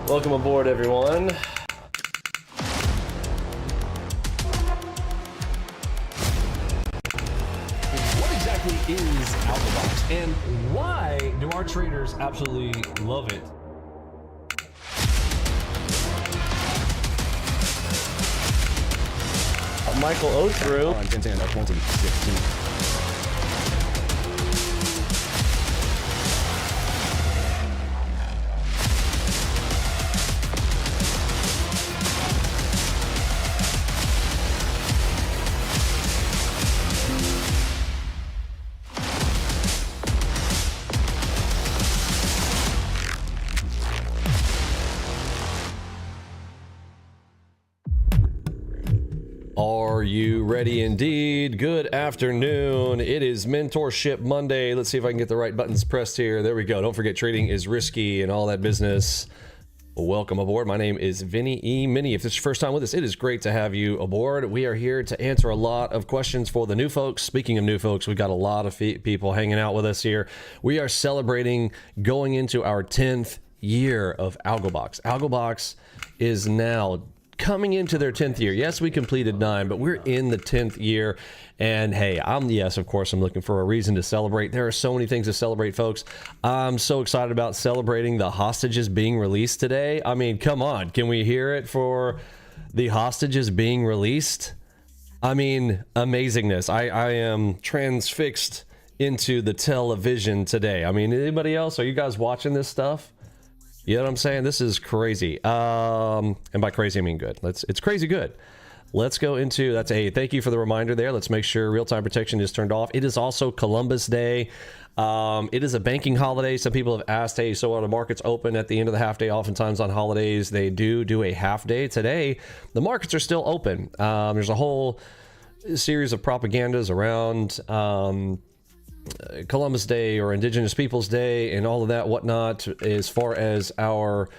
Welcome aboard, everyone. What exactly is AlgoBox, and why do our traders absolutely love it? Michael O through. On 1010 of 2016. Are you ready indeed? Good afternoon. It is Mentorship Monday. Let's see if I can get the right buttons pressed here. There we go. Don't forget, trading is risky and all that business. Welcome aboard. My name is Vinny Emini. If this is your first time with us, it is great to have you aboard. We are here to answer a lot of questions for the new folks. Speaking of new folks, we've got a lot of people hanging out with us here. We are celebrating going into our 10th year of AlgoBox. AlgoBox is now coming into their 10th year. Yes, we completed 9, but we're in the 10th year. And hey, yes, of course, I'm looking for a reason to celebrate. There are so many things to celebrate, folks. I'm so excited about celebrating the hostages being released today. I mean, come on. Can we hear it for the hostages being released? I mean, amazingness. I am transfixed into the television today. I mean, anybody else? Are you guys watching this stuff? You know what I'm saying? This is crazy. And by crazy, I mean good. It's crazy good. Let's go into, thank you for the reminder there. Let's make sure real-time protection is turned off. It is also Columbus Day. It is a banking holiday. Some people have asked, hey, so are the markets open at the end of the half day? Oftentimes on holidays, they do a half day. Today, the markets are still open. There's a whole series of propagandas around Columbus Day or Indigenous Peoples Day and all of that whatnot, as far as are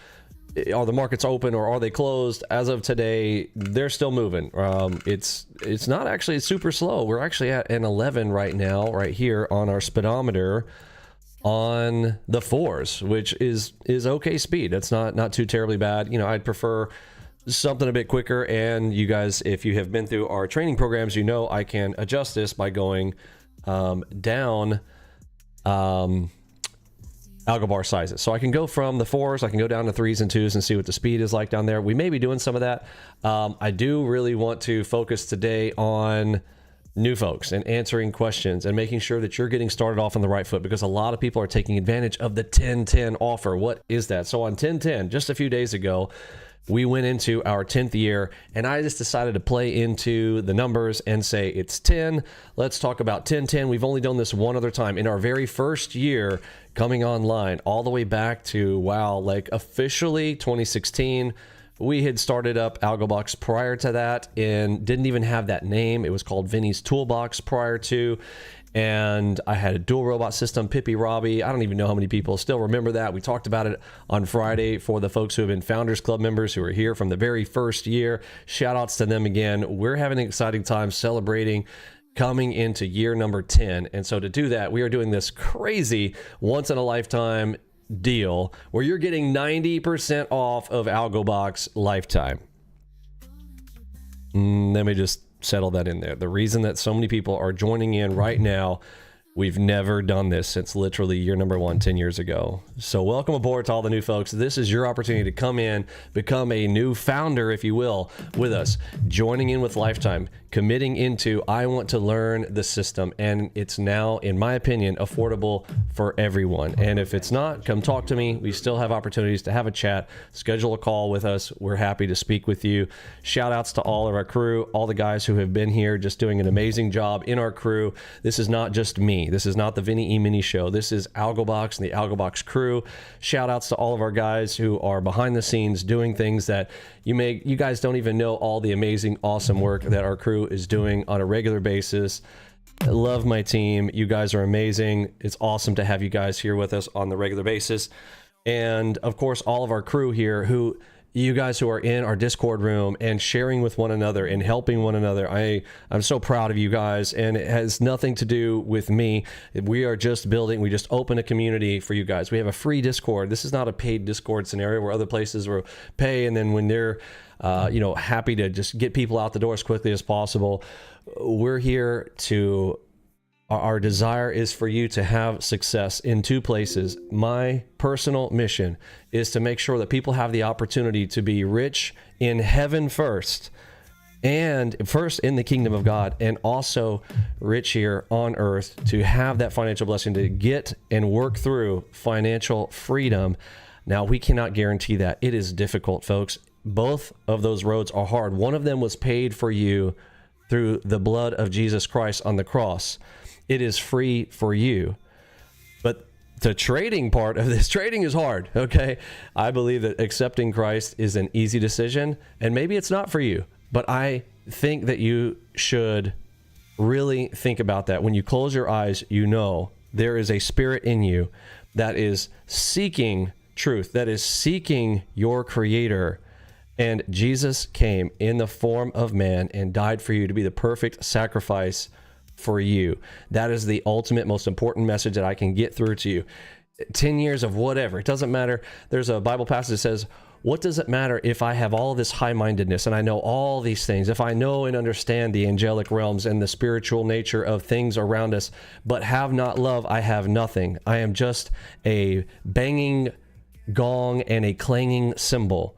the markets open or are they closed? As of today, they're still moving. It's not actually super slow. We're actually at an 11 right now, right here on our speedometer on the 4s, which is okay speed. That's not too terribly bad. You know, I'd prefer something a bit quicker, and you guys, if you have been through our training programs, you know I can adjust this by going down algo bar sizes. So I can go from the 4s, I can go down to 3s and 2s and see what the speed is like down there. We may be doing some of that. I do really want to focus today on new folks and answering questions and making sure that you're getting started off on the right foot, because a lot of people are taking advantage of the 10-10 offer. What is that? So on 10-10, just a few days ago, we went into our 10th year, and I just decided to play into the numbers and say it's 10. Let's talk about 10-10. We've only done this one other time in our very first year coming online, all the way back to, wow, like officially 2016. We had started up AlgoBox prior to that and didn't even have that name. It was called Vinny's Toolbox prior to. And I had a dual robot system, Pippi Robbie. I don't even know how many people still remember that. We talked about it on Friday for the folks who have been Founders Club members who are here from the very first year. Shout outs to them again. We're having an exciting time celebrating coming into year number 10. And so to do that, we are doing this crazy once in a lifetime deal where you're getting 90% off of AlgoBox lifetime. Let me just settle that in there. The reason that so many people are joining in right now, we've never done this since literally year number 1 10 years ago. So welcome aboard to all the new folks. This is your opportunity to come in, become a new founder, if you will, with us, joining in with Lifetime, committing into, I want to learn the system. And it's now, in my opinion, affordable for everyone. And if it's not, come talk to me. We still have opportunities to have a chat, schedule a call with us. We're happy to speak with you. Shout outs to all of our crew, all the guys who have been here just doing an amazing job in our crew. This is not just me. This is not the Vinny Emini show. This is AlgoBox and the AlgoBox crew. Shout outs to all of our guys who are behind the scenes doing things that you guys don't even know, all the amazing, awesome work that our crew is doing on a regular basis. I love my team. You guys are amazing. It's awesome to have you guys here with us on the regular basis. And of course, all of our crew here who you guys who are in our Discord room and sharing with one another and helping one another. I'm so proud of you guys, and it has nothing to do with me. We are just building, we just open a community for you guys. We have a free Discord. This is not a paid Discord scenario where other places will pay, and then when they're happy to just get people out the door as quickly as possible. We're here to, our desire is for you to have success in two places. My personal mission is to make sure that people have the opportunity to be rich in heaven first, and first in the kingdom of God, and also rich here on earth, to have that financial blessing, to get and work through financial freedom. Now, we cannot guarantee that. It is difficult, folks. Both of those roads are hard. One of them was paid for you through the blood of Jesus Christ on the cross. It is free for you. But the trading part of this, trading is hard, okay? I believe that accepting Christ is an easy decision, and maybe it's not for you, but I think that you should really think about that. When you close your eyes, you know there is a spirit in you that is seeking truth, that is seeking your Creator. And Jesus came in the form of man and died for you to be the perfect sacrifice for you. That is the ultimate, most important message that I can get through to you. 10 years of whatever, it doesn't matter. There's a Bible passage that says, what does it matter if I have all this high-mindedness and I know all these things, if I know and understand the angelic realms and the spiritual nature of things around us, but have not love, I have nothing. I am just a banging gong and a clanging cymbal.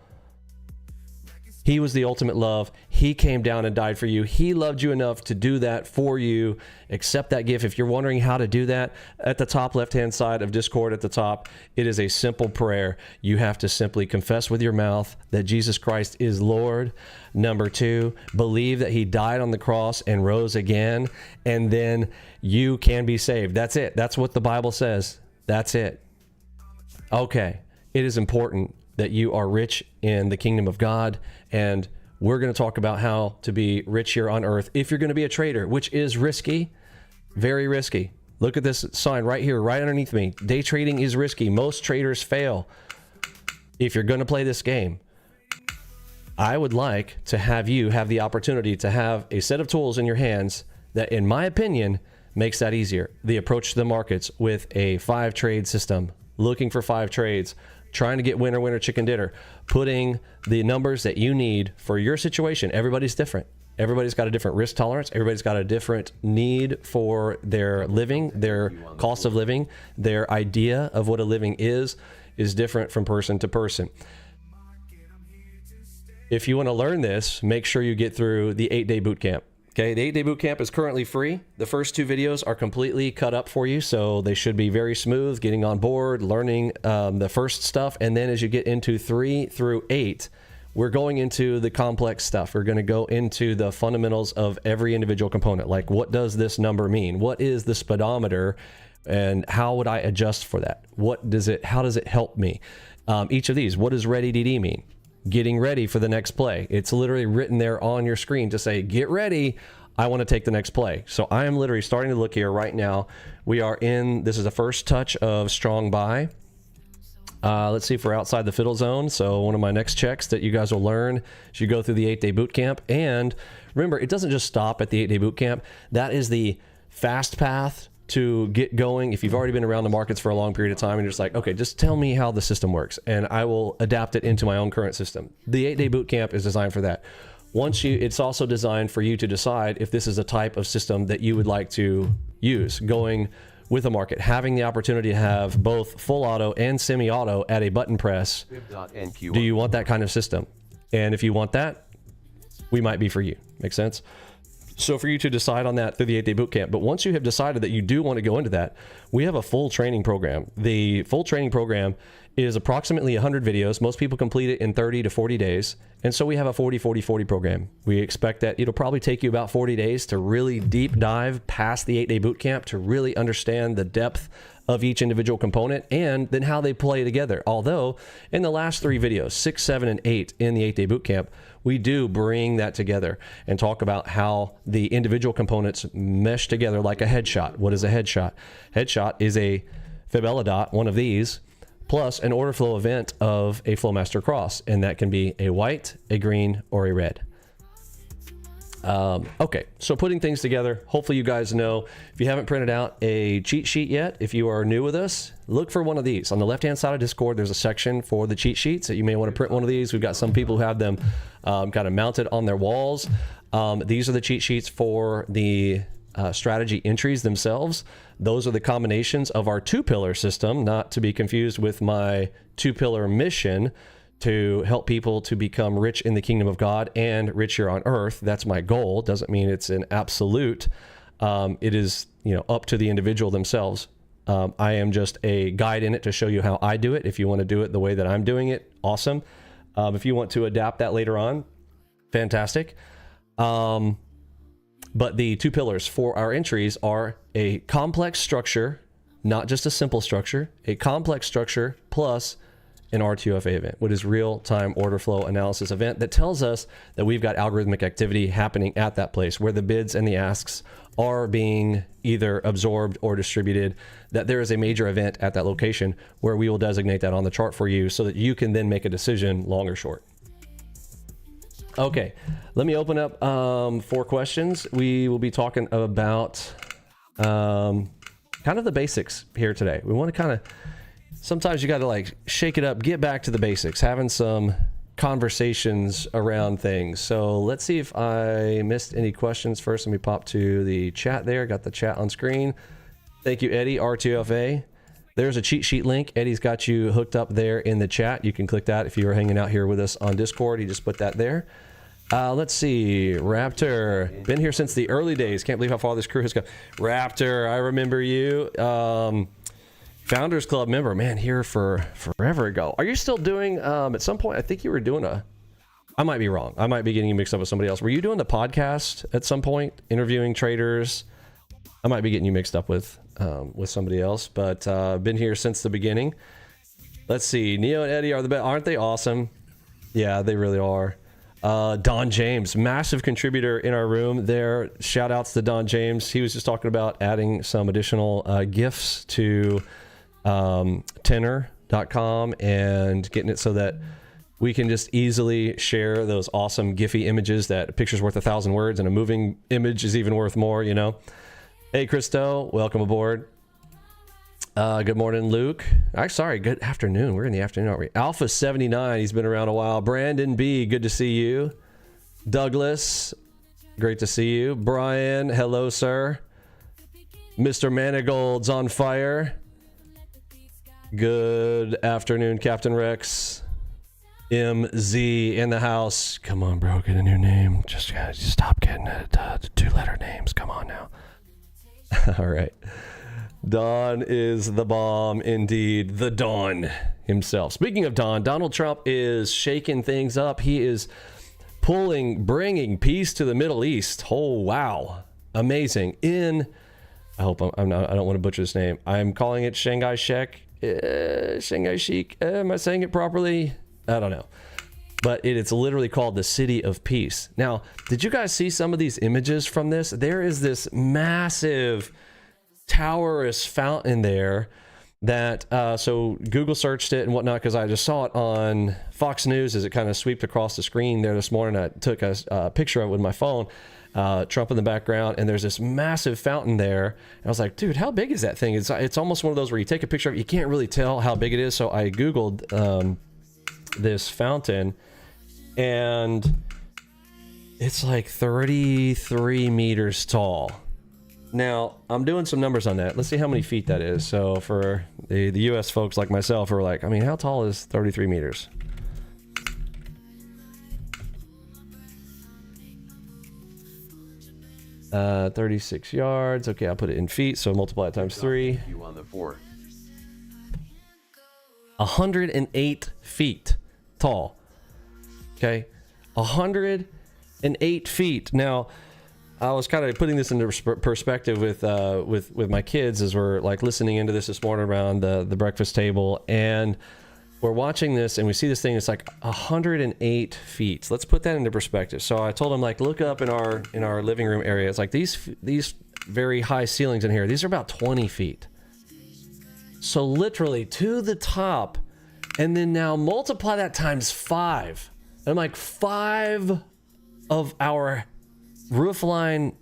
He was the ultimate love. He came down and died for you. He loved you enough to do that for you. Accept that gift. If you're wondering how to do that, at the top left-hand side of Discord at the top, it is a simple prayer. You have to simply confess with your mouth that Jesus Christ is Lord. Number 2, believe that he died on the cross and rose again, and then you can be saved. That's it. That's what the Bible says. That's it. Okay. It is important that you are rich in the kingdom of God, and we're going to talk about how to be rich here on earth if you're going to be a trader, which is risky, very risky. Look at this sign right here, right underneath me. Day trading is risky. Most traders fail if you're going to play this game. I would like to have you have the opportunity to have a set of tools in your hands that, in my opinion, makes that easier. The approach to the markets with a 5-trade system, looking for 5 trades, trying to get winner, winner, chicken dinner, putting the numbers that you need for your situation. Everybody's different. Everybody's got a different risk tolerance. Everybody's got a different need for their living, their cost of living, their idea of what a living is different from person to person. If you want to learn this, make sure you get through the 8-day boot camp. Okay, the 8-day boot camp is currently free. The first 2 videos are completely cut up for you, so they should be very smooth, getting on board, learning the first stuff. And then as you get into 3 through 8, we're going into the complex stuff. We're going to go into the fundamentals of every individual component. Like, what does this number mean? What is the speedometer? And how would I adjust for that? How does it help me? Each of these, what does ready DD mean? Getting ready for the next play. It's literally written there on your screen to say, get ready. I want to take the next play. So I am literally starting to look here right now. We are in, this is the first touch of strong buy. Let's see if we're outside the fiddle zone. So one of my next checks that you guys will learn as you go through the 8-day boot camp. And remember, it doesn't just stop at the 8-day boot camp. That is the fast path to get going. If you've already been around the markets for a long period of time and you're just like, okay, just tell me how the system works and I will adapt it into my own current system. The 8-day boot camp is designed for that. It's also designed for you to decide if this is a type of system that you would like to use going with the market, having the opportunity to have both full auto and semi-auto at a button press. Do you want that kind of system? And if you want that, we might be for you. Make sense? So for you to decide on that through the 8-day boot camp. But once you have decided that you do want to go into that, we have a full training program. The full training program is approximately 100 videos. Most people complete it in 30 to 40 days. And so we have a 40-40-40 program. We expect that it'll probably take you about 40 days to really deep dive past the 8-day boot camp to really understand the depth of each individual component and then how they play together. Although in the last 3 videos, 6, 7, and 8 in the 8-day boot camp, we do bring that together and talk about how the individual components mesh together like a headshot. What is a headshot? Headshot is a Fibella dot, one of these, plus an order flow event of a Flowmaster cross, and that can be a white, a green, or a red. Okay, so putting things together, hopefully you guys know, if you haven't printed out a cheat sheet yet, if you are new with us, look for one of these. On the left-hand side of Discord, there's a section for the cheat sheets that you may want to print one of these. We've got some people who have them kind of mounted on their walls. These are the cheat sheets for the strategy entries themselves. Those are the combinations of our two-pillar system, not to be confused with my two-pillar mission to help people to become rich in the kingdom of God and rich here on earth. That's my goal. Doesn't mean it's an absolute. It is, you know, up to the individual themselves. I am just a guide in it to show you how I do it. If you want to do it the way that I'm doing it, awesome. If you want to adapt that later on, fantastic. But the two pillars for our entries are a complex structure, not just a simple structure, a complex structure plus an R2FA event, what is real-time order flow analysis event that tells us that we've got algorithmic activity happening at that place where the bids and the asks are being either absorbed or distributed, that there is a major event at that location where we will designate that on the chart for you so that you can then make a decision, long or short. Okay, let me open up 4 questions. We will be talking about kind of the basics here today. We want to kind of, sometimes you got to like shake it up, get back to the basics, having some conversations around things. So let's see if I missed any questions first. Let me pop to the chat there. Got the chat on screen. Thank you, Eddie, R2FA. There's a cheat sheet link. Eddie's got you hooked up there in the chat. You can click that if you were hanging out here with us on Discord. He just put that there. Let's see. Raptor. Been here since the early days. Can't believe how far this crew has come. Raptor, I remember you. Founders Club member. Man, here for forever ago. Are you still doing, at some point, I think you were doing I might be wrong. I might be getting you mixed up with somebody else. Were you doing the podcast at some point, interviewing traders? I might be getting you mixed up with somebody else, but been here since the beginning. Let's see. Neo and Eddie are the best. Aren't they awesome? Yeah, they really are. Don James, massive contributor in our room there. Shout outs to Don James. He was just talking about adding some additional GIFs to tenor.com and getting it so that we can just easily share those awesome Giphy images that a picture's worth 1,000 words and a moving image is even worth more, you know. Hey, Christo, welcome aboard. Good morning, Luke. Sorry, good afternoon. We're in the afternoon, aren't we? Alpha 79, he's been around a while. Brandon B, good to see you. Douglas, great to see you. Brian, hello, sir. Mr. Manigold's on fire. Good afternoon, Captain Rex. MZ in the house. Come on, bro, get a new name. Just stop getting the 2-letter names. Come on now. All right. Don is the bomb indeed. The Don himself. Speaking of Don, Donald Trump is shaking things up. He is bringing peace to the Middle East. Oh, wow. Amazing. I hope I don't want to butcher this name. I'm calling it Shanghai Sheikh. Shanghai Sheikh. Am I saying it properly? I don't know. But it's literally called the City of Peace. Now, did you guys see some of these images from this? There is this massive towerist fountain there that, so Google searched it and whatnot, because I just saw it on Fox News as it kind of swept across the screen there this morning. I took a picture of it with my phone, Trump in the background, and there's this massive fountain there. And I was like, dude, how big is that thing? It's almost one of those where you take a picture of it, you can't really tell how big it is. So I Googled this fountain, and it's like 33 meters tall. Now, I'm doing some numbers on that. Let's see how many feet that is. So for the US folks like myself who are like, I mean, how tall is 33 meters? Uh, 36 yards. Okay, I'll put it in feet, so multiply it times 3. 108 feet tall. Okay, 108 feet. Now, I was kind of putting this into perspective with my kids as we're like listening into this morning around the breakfast table, and we're watching this and we see this thing. It's like 108 feet. Let's put that into perspective. So I told them, like, look up in our living room area. It's like these very high ceilings in here. These are about 20 feet. So literally to the top And then now multiply that times 5. And I'm like, 5 of our roofline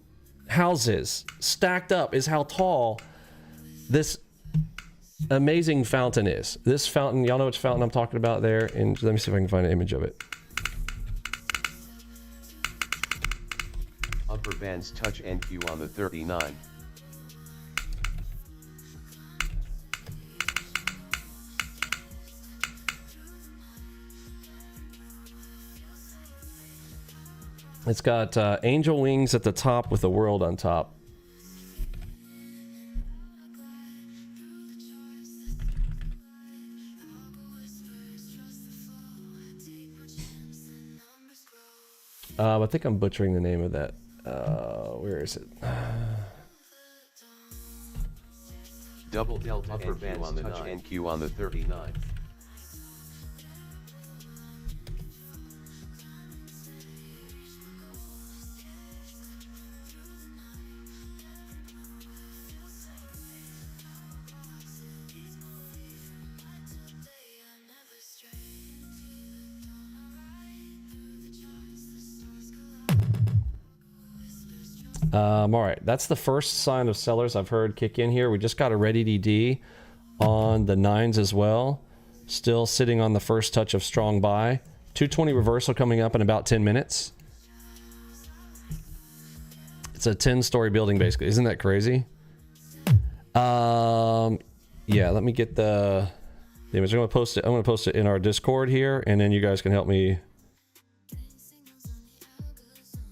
houses stacked up is how tall this amazing fountain is. This fountain, y'all know which fountain I'm talking about there? And let me see if I can find an image of it. Upper bands touch NQ on the 39. It's got angel wings at the top with a world on top. I think I'm butchering the name of that. Where is it? Double delta upper bands on the touch NQ on the 39. All right, that's the first sign of sellers I've heard kick in here. We just got a ready DD on the 9s as well. Still sitting on the first touch of strong buy. 220 reversal coming up in about 10 minutes. It's a 10-story building basically. Isn't that crazy? Yeah, let me get the image. I'm gonna post it. I'm gonna post it in our Discord here, and then you guys can help me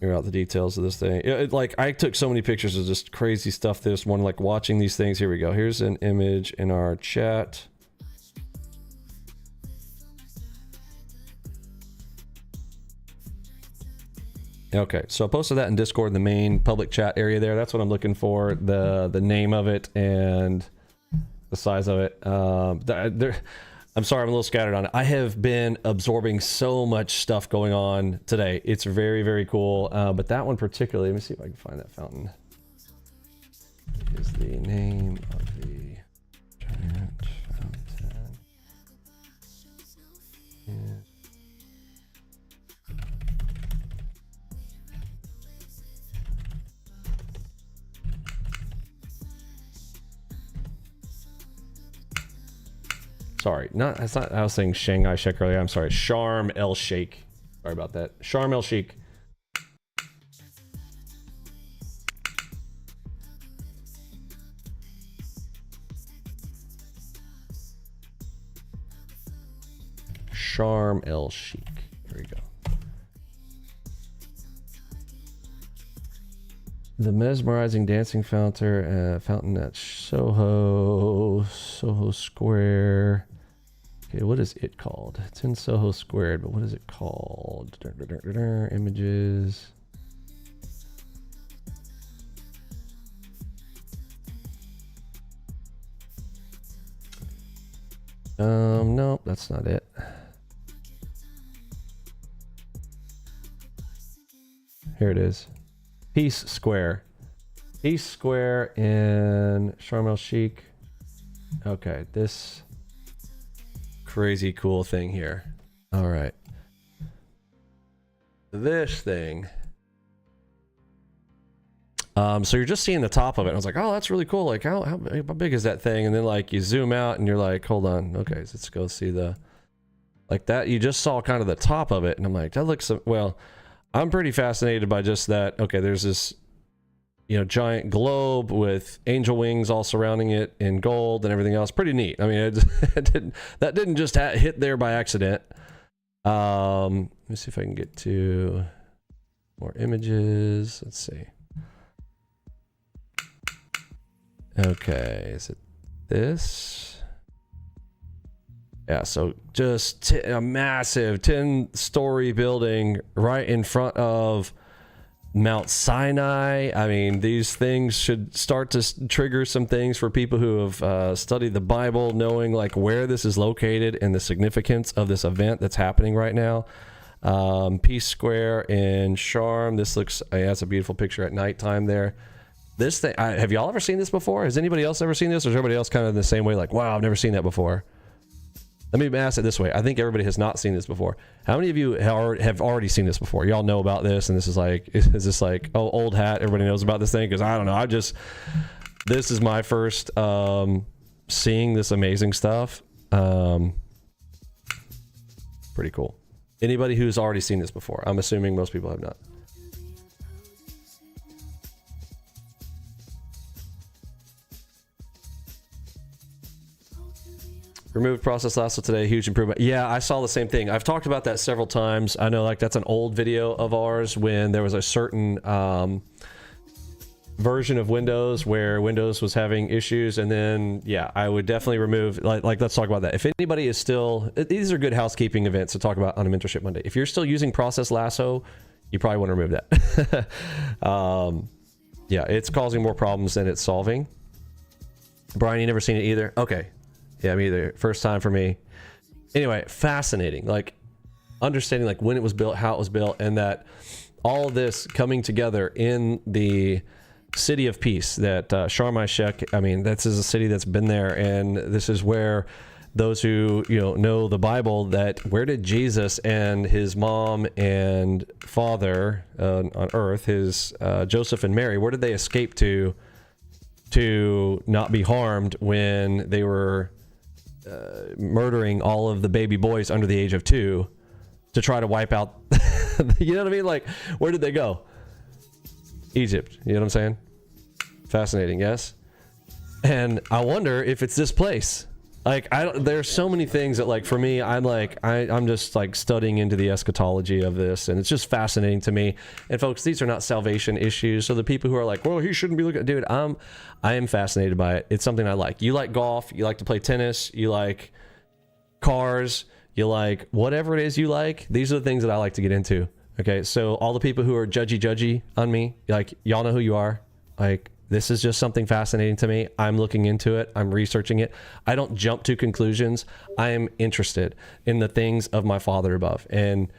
figure out the details of this thing. Like, I took so many pictures of just crazy stuff this one, like watching these things. Here we go. Here's an image in our chat. Okay, so I posted that in Discord in the main public chat area there. That's what I'm looking for, the name of it and the size of it. I'm sorry, I'm a little scattered on it. I have been absorbing so much stuff going on today. It's very, very cool. But that one particularly, let me see if I can find that fountain. Is the name of the giant fountain. Yeah. Sorry, that's not, I was saying Shanghai Sheikh earlier. I'm sorry, Sharm El Sheikh. Sorry about that. Sharm El Sheikh. Sharm El Sheikh. There we go. The mesmerizing dancing fountain at Soho Square. Okay, what is it called? It's in Soho Squared, but what is it called? Images. Nope, that's not it. Here it is. Peace Square. Peace Square in Sharm El Sheikh. Okay, this crazy cool thing here. All right. This thing. So you're just seeing the top of it. I was like, oh, that's really cool. Like, how big is that thing? And then like you zoom out and you're like, hold on. Okay, so let's go see the, like that. You just saw kind of the top of it. And I'm like, that looks, well, I'm pretty fascinated by just that. Okay, there's this, you know, giant globe with angel wings all surrounding it in gold and everything else. Pretty neat. I mean, that didn't just hit there by accident. Let me see if I can get to more images. Let's see. Okay, is it this? Yeah, so just a massive 10-story building right in front of Mount Sinai. I mean, these things should start to trigger some things for people who have studied the Bible, knowing like where this is located and the significance of this event that's happening right now. Peace Square in Sharm. This looks, that's a beautiful picture at nighttime there. This thing, have y'all ever seen this before? Has anybody else ever seen this? Or is everybody else kind of in the same way, like, wow, I've never seen that before? Let me ask it this way. I think everybody has not seen this before. How many of you have already seen this before? Y'all know about this, and this is like, is this like, oh, old hat, everybody knows about this thing? Because I don't know. This is my first seeing this amazing stuff. Pretty cool. Anybody who's already seen this before? I'm assuming most people have not. Removed process lasso today, huge improvement. Yeah, I saw the same thing. I've talked about that several times. I know, like, that's an old video of ours when there was a certain version of Windows where Windows was having issues, and then yeah, I would definitely remove, like let's talk about that. If anybody is still, these are good housekeeping events to talk about on a Mentorship Monday. If you're still using process lasso, you probably want to remove that. Yeah, it's causing more problems than it's solving. Brian, you never seen it either? Okay. Yeah, me either. First time for me. Anyway, fascinating. Like, understanding like when it was built, how it was built, and that all this coming together in the city of peace that Sharm el-Sheikh, I mean, this is a city that's been there, and this is where those who, you know the Bible, that where did Jesus and his mom and father on earth, his Joseph and Mary, where did they escape to not be harmed when they were murdering all of the baby boys under the age of 2 to try to wipe out you know what I mean? Like, where did they go? Egypt. You know what I'm saying? Fascinating, yes? And I wonder if it's this place. Like, there's so many things that, like, for me, I'm just like studying into the eschatology of this, and it's just fascinating to me. And folks, these are not salvation issues. So the people who are like, well, he shouldn't be looking, dude, I am fascinated by it. It's something I like. You like golf, you like to play tennis, you like cars, you like whatever it is you like. These are the things that I like to get into. Okay, so all the people who are judgy on me, like, y'all know who you are. Like, this is just something fascinating to me. I'm looking into it. I'm researching it. I don't jump to conclusions. I am interested in the things of my Father above. And,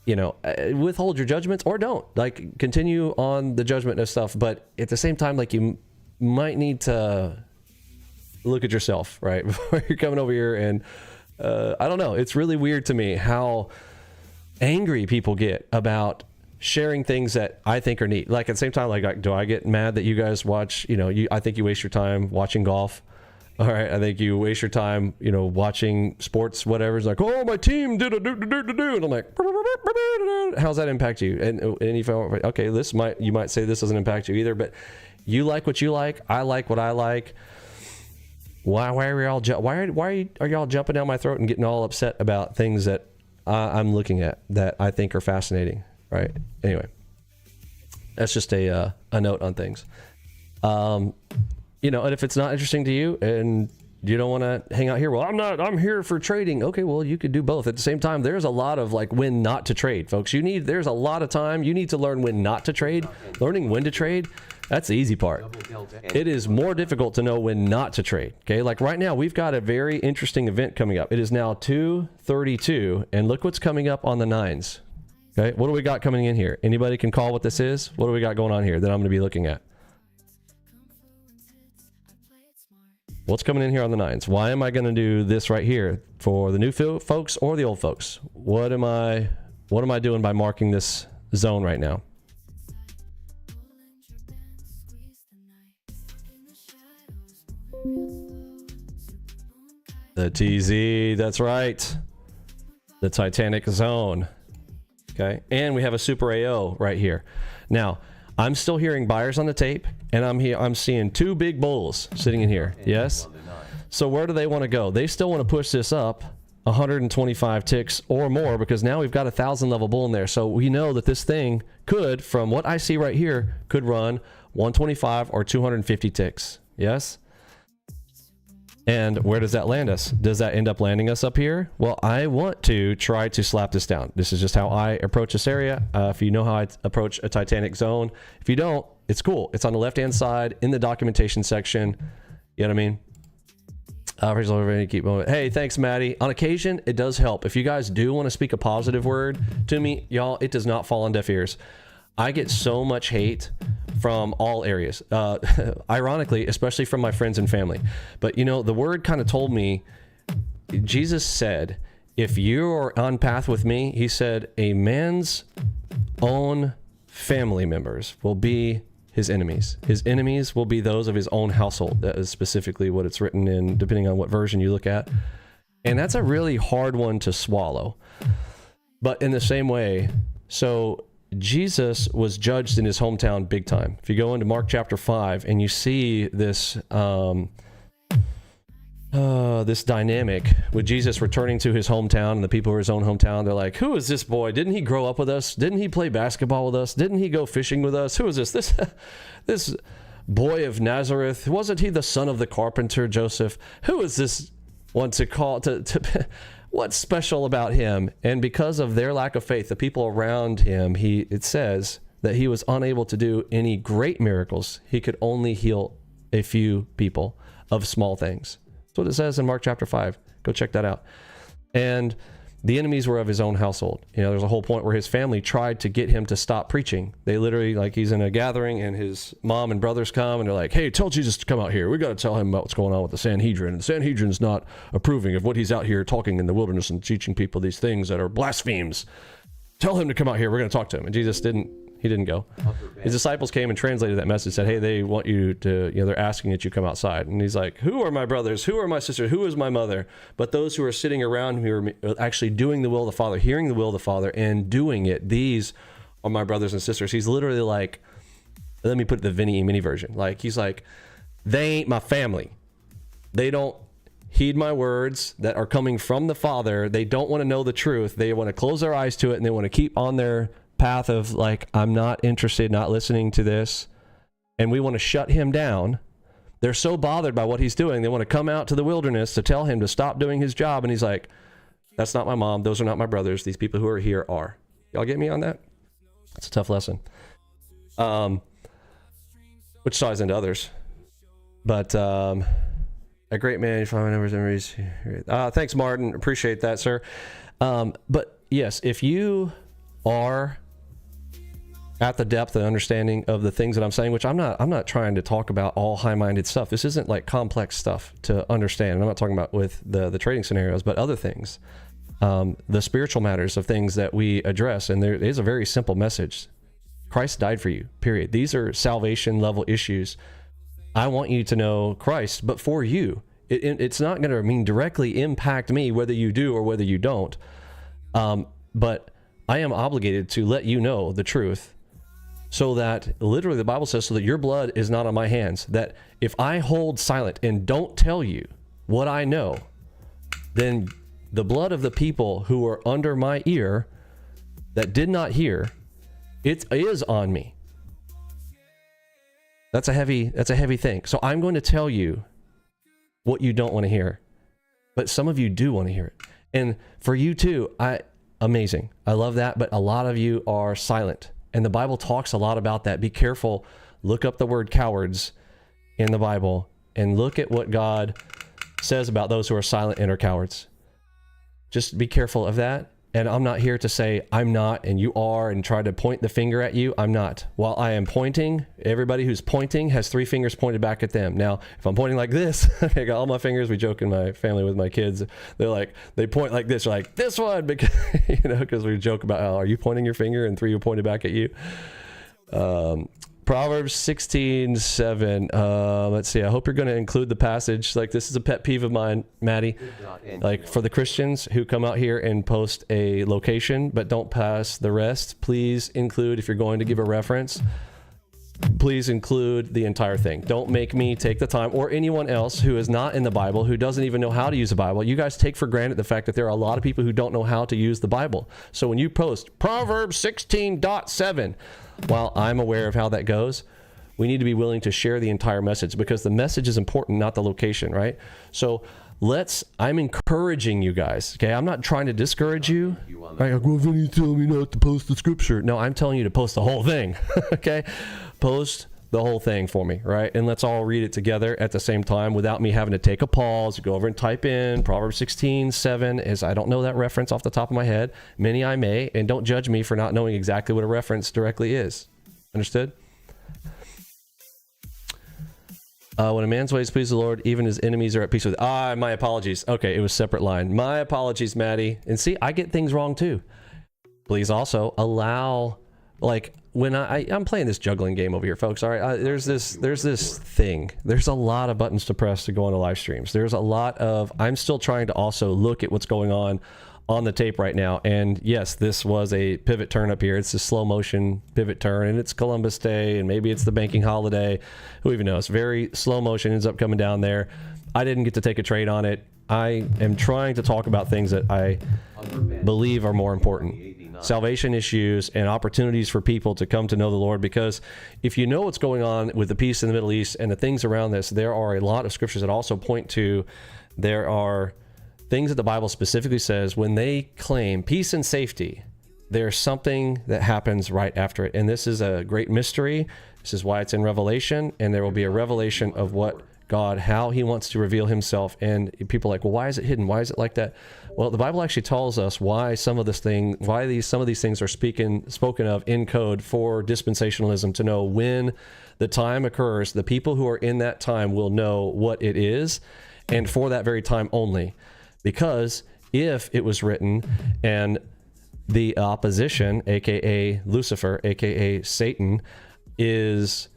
you know, withhold your judgments or don't. Like, continue on the judgment of stuff. But at the same time, like, you might need to look at yourself, right? Before you're coming over here. And I don't know. It's really weird to me how angry people get about sharing things that I think are neat. Like, at the same time, like, do I get mad that you guys watch, you know, I think you waste your time watching golf. All right, I think you waste your time, you know, watching sports, whatever. It's like, oh, my team did a do. And I'm like, how's that impact you? And you feel, okay, you might say this doesn't impact you either, but you like what you like. I like what I like. Why are y'all jumping down my throat and getting all upset about things that I'm looking at that I think are fascinating? Right. Anyway, that's just a note on things. You know, and if it's not interesting to you and you don't want to hang out here, well, I'm here for trading. Okay, well, you could do both. At the same time, there's a lot of like when not to trade, folks. There's a lot of time. You need to learn when not to trade. Learning when to trade, that's the easy part. It is more difficult to know when not to trade. Okay, like right now, we've got a very interesting event coming up. It is now 2:32, and look what's coming up on the 9s. Okay, what do we got coming in here? Anybody can call what this is? What do we got going on here that I'm going to be looking at? What's coming in here on the 9s? Why am I going to do this right here for the new folks or the old folks? What am I doing by marking this zone right now? The TZ, that's right. The Titanic zone. Okay, and we have a super AO right here. Now, I'm still hearing buyers on the tape, and I'm seeing 2 big bulls sitting in here. Yes? So where do they want to go? They still want to push this up 125 ticks or more, because now we've got a 1,000 level bull in there. So we know that this thing could, from what I see right here, could run 125 or 250 ticks. Yes? And where does that land us? Does that end up landing us up here? Well, I want to try to slap this down. This is just how I approach this area. If you know how I approach a Titanic zone, if you don't, it's cool. It's on the left-hand side in the documentation section. You know what I mean? Keep moving. Hey, thanks, Maddie. On occasion, it does help. If you guys do want to speak a positive word to me, y'all, it does not fall on deaf ears. I get so much hate from all areas, ironically, especially from my friends and family. But, you know, the word kind of told me Jesus said, if you're on path with me, he said, a man's own family members will be his enemies. His enemies will be those of his own household. That is specifically what it's written in, depending on what version you look at. And that's a really hard one to swallow. But in the same way, so Jesus was judged in his hometown big time. If you go into Mark chapter 5 and you see this this dynamic with Jesus returning to his hometown, and the people of his own hometown, they're like, who is this boy? Didn't he grow up with us? Didn't he play basketball with us? Didn't he go fishing with us? Who is this? This boy of Nazareth? Wasn't he the son of the carpenter Joseph? Who is this one to call to what's special about him? And because of their lack of faith, the people around him, it says that he was unable to do any great miracles. He could only heal a few people of small things. That's what it says in Mark chapter 5. Go check that out. And the enemies were of his own household. You know, there's a whole point where his family tried to get him to stop preaching. They literally, like, he's in a gathering and his mom and brothers come and they're like, hey, tell Jesus to come out here. We got to tell him about what's going on with the Sanhedrin. And the Sanhedrin's not approving of what he's out here talking in the wilderness and teaching people these things that are blasphemies. Tell him to come out here. We're going to talk to him. And Jesus didn't go. His disciples came and translated that message, said, hey, they want you to, they're asking that you come outside. And he's like, who are my brothers? Who are my sisters? Who is my mother? But those who are sitting around me are actually doing the will of the Father, hearing the will of the Father and doing it. These are my brothers and sisters. He's literally like, let me put the Vinny Emini version. Like, he's like, they ain't my family. They don't heed my words that are coming from the Father. They don't want to know the truth. They want to close their eyes to it, and they want to keep on their path of like, I'm not interested, not listening to this, and we want to shut him down. They're so bothered by what he's doing, they want to come out to the wilderness to tell him to stop doing his job, and he's like, that's not my mom, those are not my brothers, these people who are here are. Y'all get me on that? It's a tough lesson, which ties into others. But a great man, you find my numbers and reads. Thanks, Martin, appreciate that, sir. But yes, if you are at the depth and understanding of the things that I'm saying, which I'm not trying to talk about all high-minded stuff. This isn't like complex stuff to understand. I'm not talking about with the trading scenarios, but other things, the spiritual matters of things that we address. And there is a very simple message. Christ died for you, period. These are salvation level issues. I want you to know Christ, but for you. It's not going to directly impact me, whether you do or whether you don't. But I am obligated to let you know the truth, so that literally the Bible says, so that your blood is not on my hands. That if I hold silent and don't tell you what I know, then the blood of the people who are under my ear that did not hear, it is on me. That's a heavy thing. So I'm going to tell you what you don't want to hear, but some of you do want to hear it. And for you too, amazing. I love that, but a lot of you are silent. And the Bible talks a lot about that. Be careful. Look up the word cowards in the Bible and look at what God says about those who are silent and are cowards. Just be careful of that. And I'm not here to say I'm not and you are and try to point the finger at you. I'm not. While I am pointing, everybody who's pointing has 3 fingers pointed back at them. Now, if I'm pointing like this, I got all my fingers. We joke in my family with my kids. They're like, they point like this. They're like, this one, because, because we joke about, are you pointing your finger and 3 are pointed back at you? Proverbs 16:7. Let's see. I hope you're going to include the passage. Like, this is a pet peeve of mine, Maddie. Like, for the Christians who come out here and post a location but don't pass the rest, please include, if you're going to give a reference, please include the entire thing. Don't make me take the time, or anyone else who is not in the Bible, who doesn't even know how to use the Bible. You guys take for granted the fact that there are a lot of people who don't know how to use the Bible. So when you post Proverbs 16.7, while I'm aware of how that goes, we need to be willing to share the entire message, because the message is important, not the location, right? So I'm encouraging you guys, okay? I'm not trying to discourage you. Like, well, Vinny telling me not to post the scripture. No, I'm telling you to post the whole thing, okay? Post the whole thing for me, right? And let's all read it together at the same time without me having to take a pause, go over and type in Proverbs 16:7, as I don't know that reference off the top of my head. Many I may, and don't judge me for not knowing exactly what a reference directly is. Understood? When a man's ways please the Lord, even his enemies are at peace with. My apologies. Okay, it was separate line. My apologies, Maddie. And see, I get things wrong too. Please also allow, like, when I'm playing this juggling game over here, folks. All right, there's this thing. There's a lot of buttons to press to go into live streams. There's a lot of. I'm still trying to also look at what's going on the tape right now. And yes, this was a pivot turn up here. It's a slow motion pivot turn, and it's Columbus Day, and maybe it's the banking holiday. Who even knows? Very slow motion ends up coming down there. I didn't get to take a trade on it. I am trying to talk about things that I believe are more important. Salvation issues and opportunities for people to come to know the Lord, because if you know what's going on with the peace in the Middle East and the things around this, there are a lot of scriptures that also point to, there are things that the Bible specifically says when they claim peace and safety, there's something that happens right after it. And this is a great mystery. This is why it's in Revelation, and there will be a revelation of what God, how he wants to reveal himself. And people are like, well, why is it hidden? Why is it like that? Well, the Bible actually tells us why some of these things are spoken of in code for dispensationalism, to know when the time occurs. The people who are in that time will know what it is, and for that very time only. Because if it was written and the opposition, aka Lucifer, aka Satan, is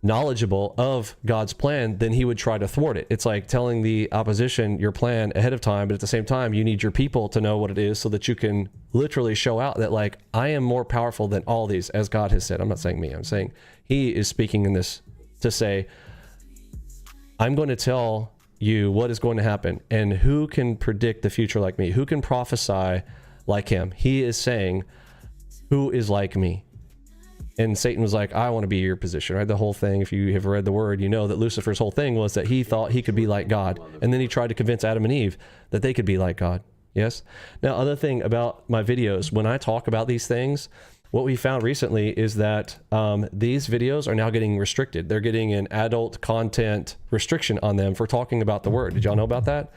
knowledgeable of God's plan, then he would try to thwart it. It's like telling the opposition your plan ahead of time, but at the same time, you need your people to know what it is so that you can literally show out that, like, I am more powerful than all these, as God has said. I'm not saying me, I'm saying he is speaking in this to say, I'm going to tell you what is going to happen, and who can predict the future like me? Who can prophesy like him? He is saying, who is like me? And Satan was like, I want to be your position, right? The whole thing, if you have read the word, you know that Lucifer's whole thing was that he thought he could be like God. And then he tried to convince Adam and Eve that they could be like God. Yes? Now, other thing about my videos, when I talk about these things, what we found recently is that these videos are now getting restricted. They're getting an adult content restriction on them for talking about the word. Did y'all know about that?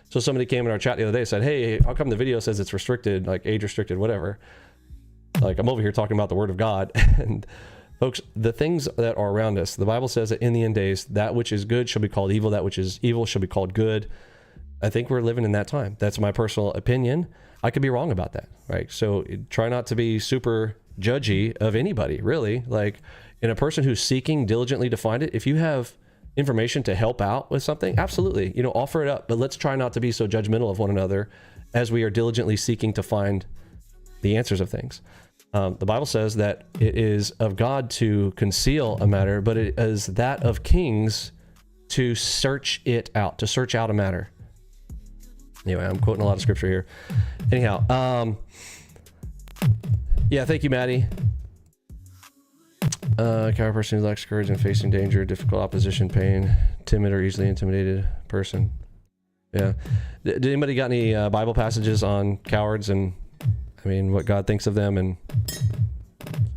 So somebody came in our chat the other day and said, hey, how come the video says it's restricted, like age restricted, whatever? Like, I'm over here talking about the word of God. And folks, the things that are around us, the Bible says that in the end days, that which is good shall be called evil, that which is evil shall be called good. I think we're living in that time. That's my personal opinion. I could be wrong about that, right? So try not to be super judgy of anybody, really. Like, in a person who's seeking diligently to find it, if you have information to help out with something, absolutely, you know, offer it up. But let's try not to be so judgmental of one another as we are diligently seeking to find the answers of things. The Bible says that it is of God to conceal a matter, but it is that of kings to search it out, to search out a matter. Anyway, I'm quoting a lot of scripture here. Anyhow, yeah, thank you, Maddie. Coward person who lacks courage and facing danger, difficult opposition, pain, timid or easily intimidated person. Yeah. Did anybody got any Bible passages on cowards and, I mean, what God thinks of them? And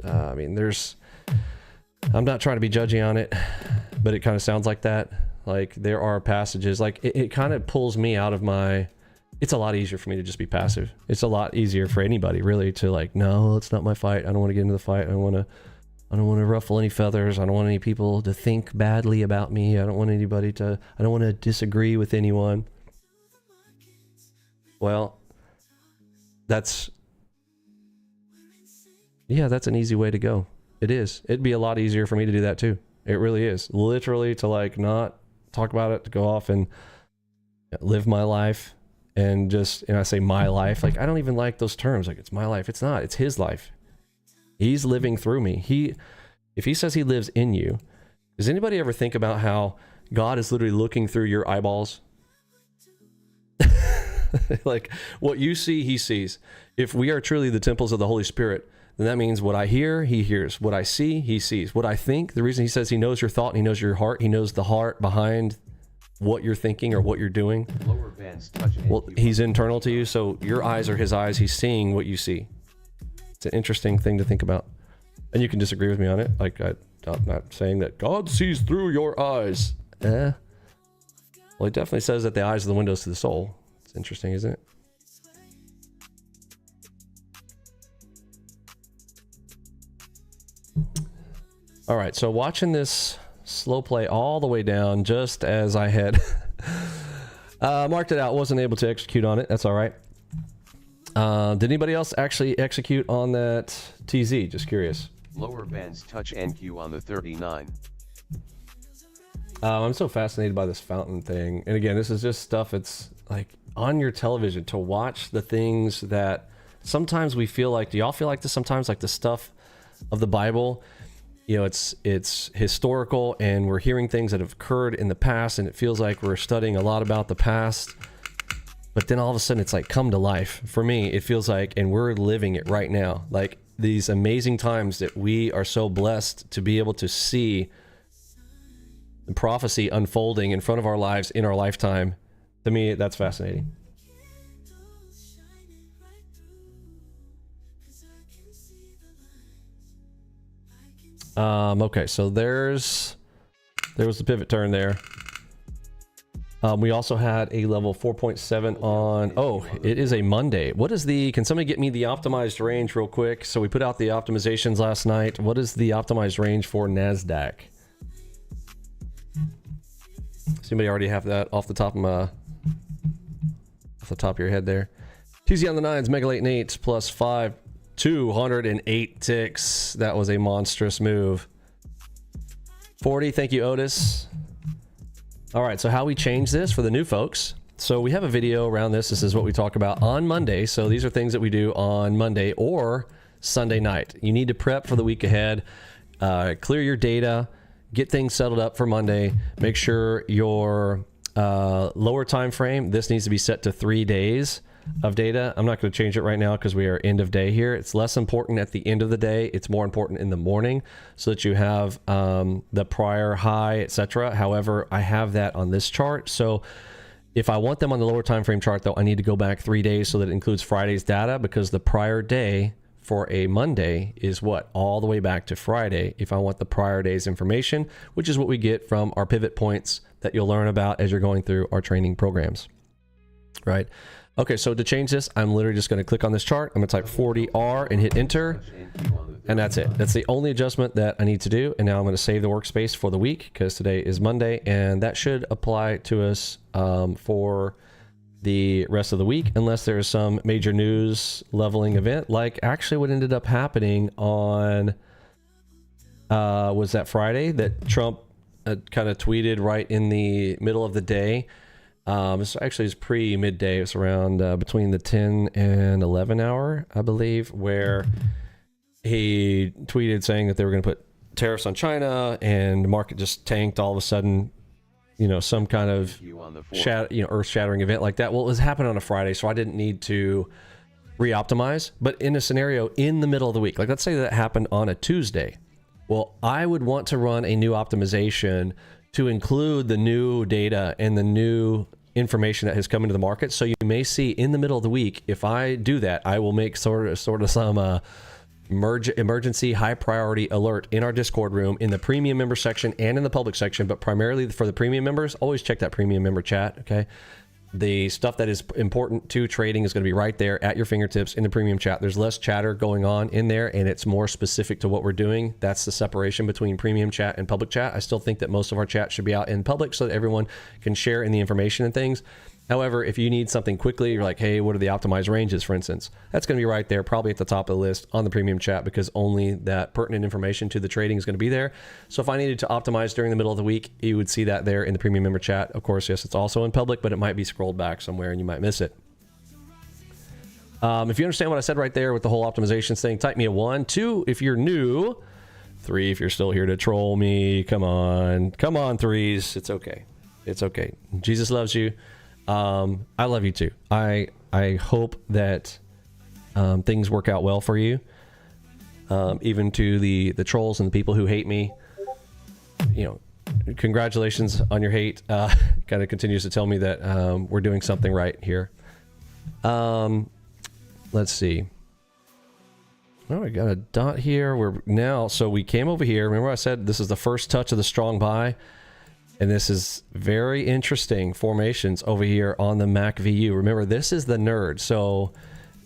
I mean, I'm not trying to be judgy on it, but it kind of sounds like that. Like, there are passages, like it kind of pulls me out of it's a lot easier for me to just be passive. It's a lot easier for anybody really to, like, no, it's not my fight. I don't want to get into the fight. I don't want to ruffle any feathers. I don't want any people to think badly about me. I don't want to disagree with anyone. Well, that's an easy way to go. It is. It'd be a lot easier for me to do that too. It really is. Literally, to, like, not talk about it, to go off and live my life, and just, and I say my life, like, I don't even like those terms. Like, it's my life. It's not. It's his life. He's living through me. If he says he lives in you, does anybody ever think about how God is literally looking through your eyeballs? Like, what you see, he sees. If we are truly the temples of the Holy Spirit, then that means what I hear, he hears. What I see, he sees. What I think, the reason he says he knows your thought and he knows your heart, he knows the heart behind what you're thinking or what you're doing. Well, he's internal to you, so your eyes are his eyes. He's seeing what you see. It's an interesting thing to think about. And you can disagree with me on it. Like, I'm not saying that God sees through your eyes. Well, he definitely says that the eyes are the windows to the soul. It's interesting, isn't it? All right, so watching this Slow play all the way down, just as I had marked it out. Wasn't able to execute on it. That's all right. Did anybody else actually execute on that TZ? Just curious. Lower bands touch NQ on the 39. I'm so fascinated by this fountain thing. And again, this is just stuff it's like on your television to watch the things that sometimes we feel like, do y'all feel like this sometimes? Like the stuff of the Bible, you know, it's historical and we're hearing things that have occurred in the past and it feels like we're studying a lot about the past. But then all of a sudden it's like come to life. For me, it feels like, and we're living it right now. Like these amazing times that we are so blessed to be able to see the prophecy unfolding in front of our lives in our lifetime. To me, that's fascinating. Okay, so there was the pivot turn there. We also had a level 4.7 on, oh, it is a Monday. What is the, can somebody get me the optimized range real quick? So we put out the optimizations last night. What is the optimized range for NASDAQ? Does anybody already have that off the top of your head there? TZ on the 9s, Mega Late and 8 plus 5, 208 ticks. That was a monstrous move. 40, thank you, Otis. All right, so how we change this for the new folks. So we have a video around this. This is what we talk about on Monday. So these are things that we do on Monday or Sunday night. You need to prep for the week ahead, clear your data, get things settled up for Monday. Make sure your lower time frame, this needs to be set to 3 days of data. I'm not going to change it right now because we are end of day here. It's less important at the end of the day. It's more important in the morning so that you have the prior high, etc. However, I have that on this chart. So if I want them on the lower time frame chart, though, I need to go back 3 days so that it includes Friday's data, because the prior day for a Monday is what? All the way back to Friday if I want the prior day's information, which is what we get from our pivot points that you'll learn about as you're going through our training programs, right? Okay, so to change this, I'm literally just going to click on this chart. I'm going to type 40R and hit enter, and that's it. That's the only adjustment that I need to do. And now I'm going to save the workspace for the week because today is Monday, and that should apply to us for the rest of the week, unless there's some major news leveling event, like actually what ended up happening on, was that Friday that Trump kind of tweeted right in the middle of the day. It's actually it's pre-midday. It's around between the 10 and 11 hour, I believe, where he tweeted saying that they were going to put tariffs on China, and the market just tanked all of a sudden. You know, some kind of earth-shattering event like that. Well, it was happening on a Friday, so I didn't need to re-optimize. But in a scenario in the middle of the week, like let's say that happened on a Tuesday. Well, I would want to run a new optimization to include the new data and the new information that has come into the market. So you may see in the middle of the week, if I do that, I will make sort of some emergency high priority alert in our Discord room, in the premium member section and in the public section, but primarily for the premium members. Always check that premium member chat, okay? The stuff that is important to trading is going to be right there at your fingertips in the premium chat. There's less chatter going on in there, and it's more specific to what we're doing. That's the separation between premium chat and public chat. I still think that most of our chat should be out in public so that everyone can share in the information and things. However, if you need something quickly, you're like, hey, what are the optimized ranges, for instance? That's going to be right there, probably at the top of the list on the premium chat, because only that pertinent information to the trading is going to be there. So if I needed to optimize during the middle of the week, you would see that there in the premium member chat. Of course, yes, it's also in public, but it might be scrolled back somewhere and you might miss it. If you understand what I said right there with the whole optimizations thing, type me a 1. 2 if you're new. 3 if you're still here to troll me. Come on, 3s. It's okay. It's okay. Jesus loves you. I love you too. I hope that things work out well for you. Even to the trolls and the people who hate me, you know, congratulations on your hate. Kind of continues to tell me that we're doing something right here. Let's see. Oh, I got a dot here. We're now, so we came over here. Remember I said this is the first touch of the strong buy? And this is very interesting formations over here on the MAC VU. Remember, this is the nerd. So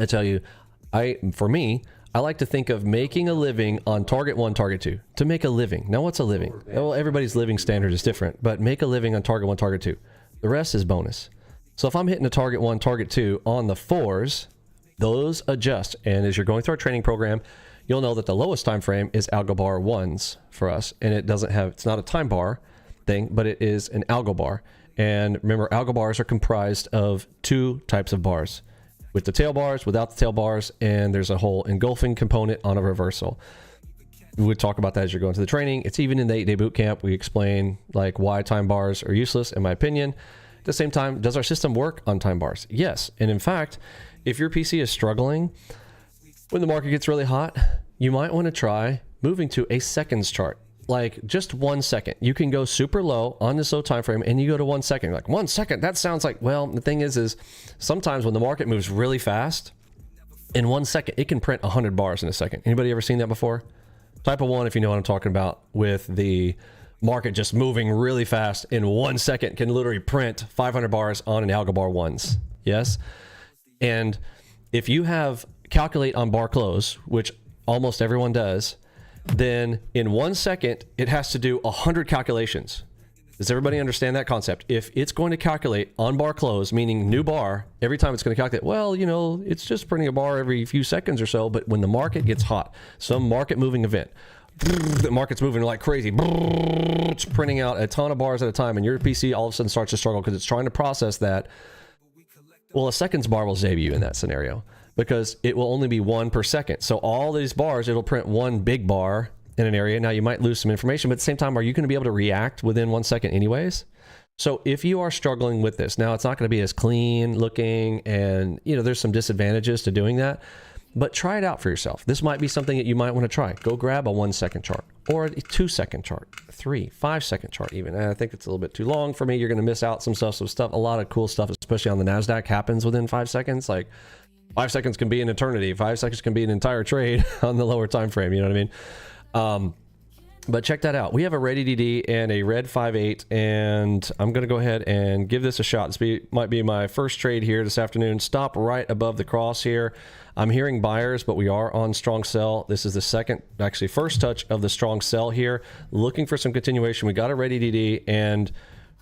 I tell you, for me, I like to think of making a living on target 1, target 2. To make a living. Now, what's a living? Well, everybody's living standard is different, but make a living on target 1, target 2. The rest is bonus. So if I'm hitting a target 1, target 2 on the 4s, those adjust. And as you're going through our training program, you'll know that the lowest time frame is algo bar 1s for us. And it's not a time bar thing, but it is an algo bar. And remember, algo bars are comprised of 2 types of bars. With the tail bars, without the tail bars, and there's a whole engulfing component on a reversal. We would talk about that as you're going to the training. It's even in the 8-day boot camp. We explain like why time bars are useless, in my opinion. At the same time, does our system work on time bars? Yes. And in fact, if your PC is struggling, when the market gets really hot, you might want to try moving to a seconds chart. Like just 1 second. You can go super low on this low time frame and you go to 1 second. Like 1 second, that sounds like, well, the thing is sometimes when the market moves really fast, in 1 second, it can print 100 bars in a second. Anybody ever seen that before? Type of 1, if you know what I'm talking about, with the market just moving really fast in 1 second, can literally print 500 bars on an algo bar 1s. Yes. And if you have calculate on bar close, which almost everyone does, then in 1 second, it has to do 100 calculations. Does everybody understand that concept? If it's going to calculate on bar close, meaning new bar, every time it's going to calculate, well, you know, it's just printing a bar every few seconds or so, but when the market gets hot, some market moving event, the market's moving like crazy, it's printing out a ton of bars at a time, and your PC all of a sudden starts to struggle because it's trying to process that. Well, a seconds bar will save you in that scenario, because it will only be 1 per second. So all these bars, it'll print 1 big bar in an area. Now you might lose some information, but at the same time, are you going to be able to react within 1 second anyways? So if you are struggling with this, now it's not going to be as clean looking, and you know, there's some disadvantages to doing that, but try it out for yourself. This might be something that you might want to try. Go grab a 1 second chart or a 2 second chart, 3, 5 second chart even. And I think it's a little bit too long for me. You're going to miss out some stuff. A lot of cool stuff, especially on the NASDAQ, happens within 5 seconds. Like 5 seconds can be an eternity. 5 seconds can be an entire trade on the lower time frame. You know what I mean? But check that out. We have a red EDD and a red 5/8, and I'm going to go ahead and give this a shot. This might be my first trade here this afternoon. Stop right above the cross here. I'm hearing buyers, but we are on strong sell. This is the first touch of the strong sell here. Looking for some continuation. We got a red EDD, and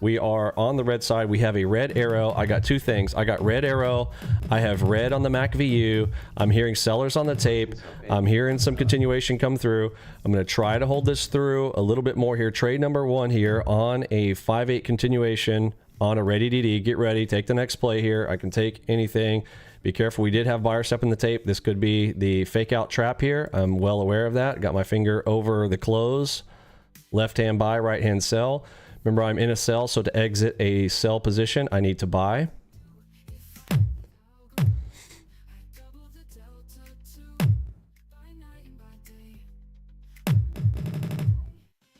we are on the red side. We have a red arrow. I got 2 things. I got red arrow. I have red on the MACVU. I'm hearing sellers on the tape. I'm hearing some continuation come through. I'm going to try to hold this through a little bit more here. Trade number 1 here on a 5/8 continuation on a red EDD. Get ready. Take the next play here. I can take anything. Be careful. We did have buyer step in the tape. This could be the fake out trap here. I'm well aware of that. Got my finger over the close. Left hand buy, right hand sell. Remember, I'm in a sell, so to exit a sell position, I need to buy.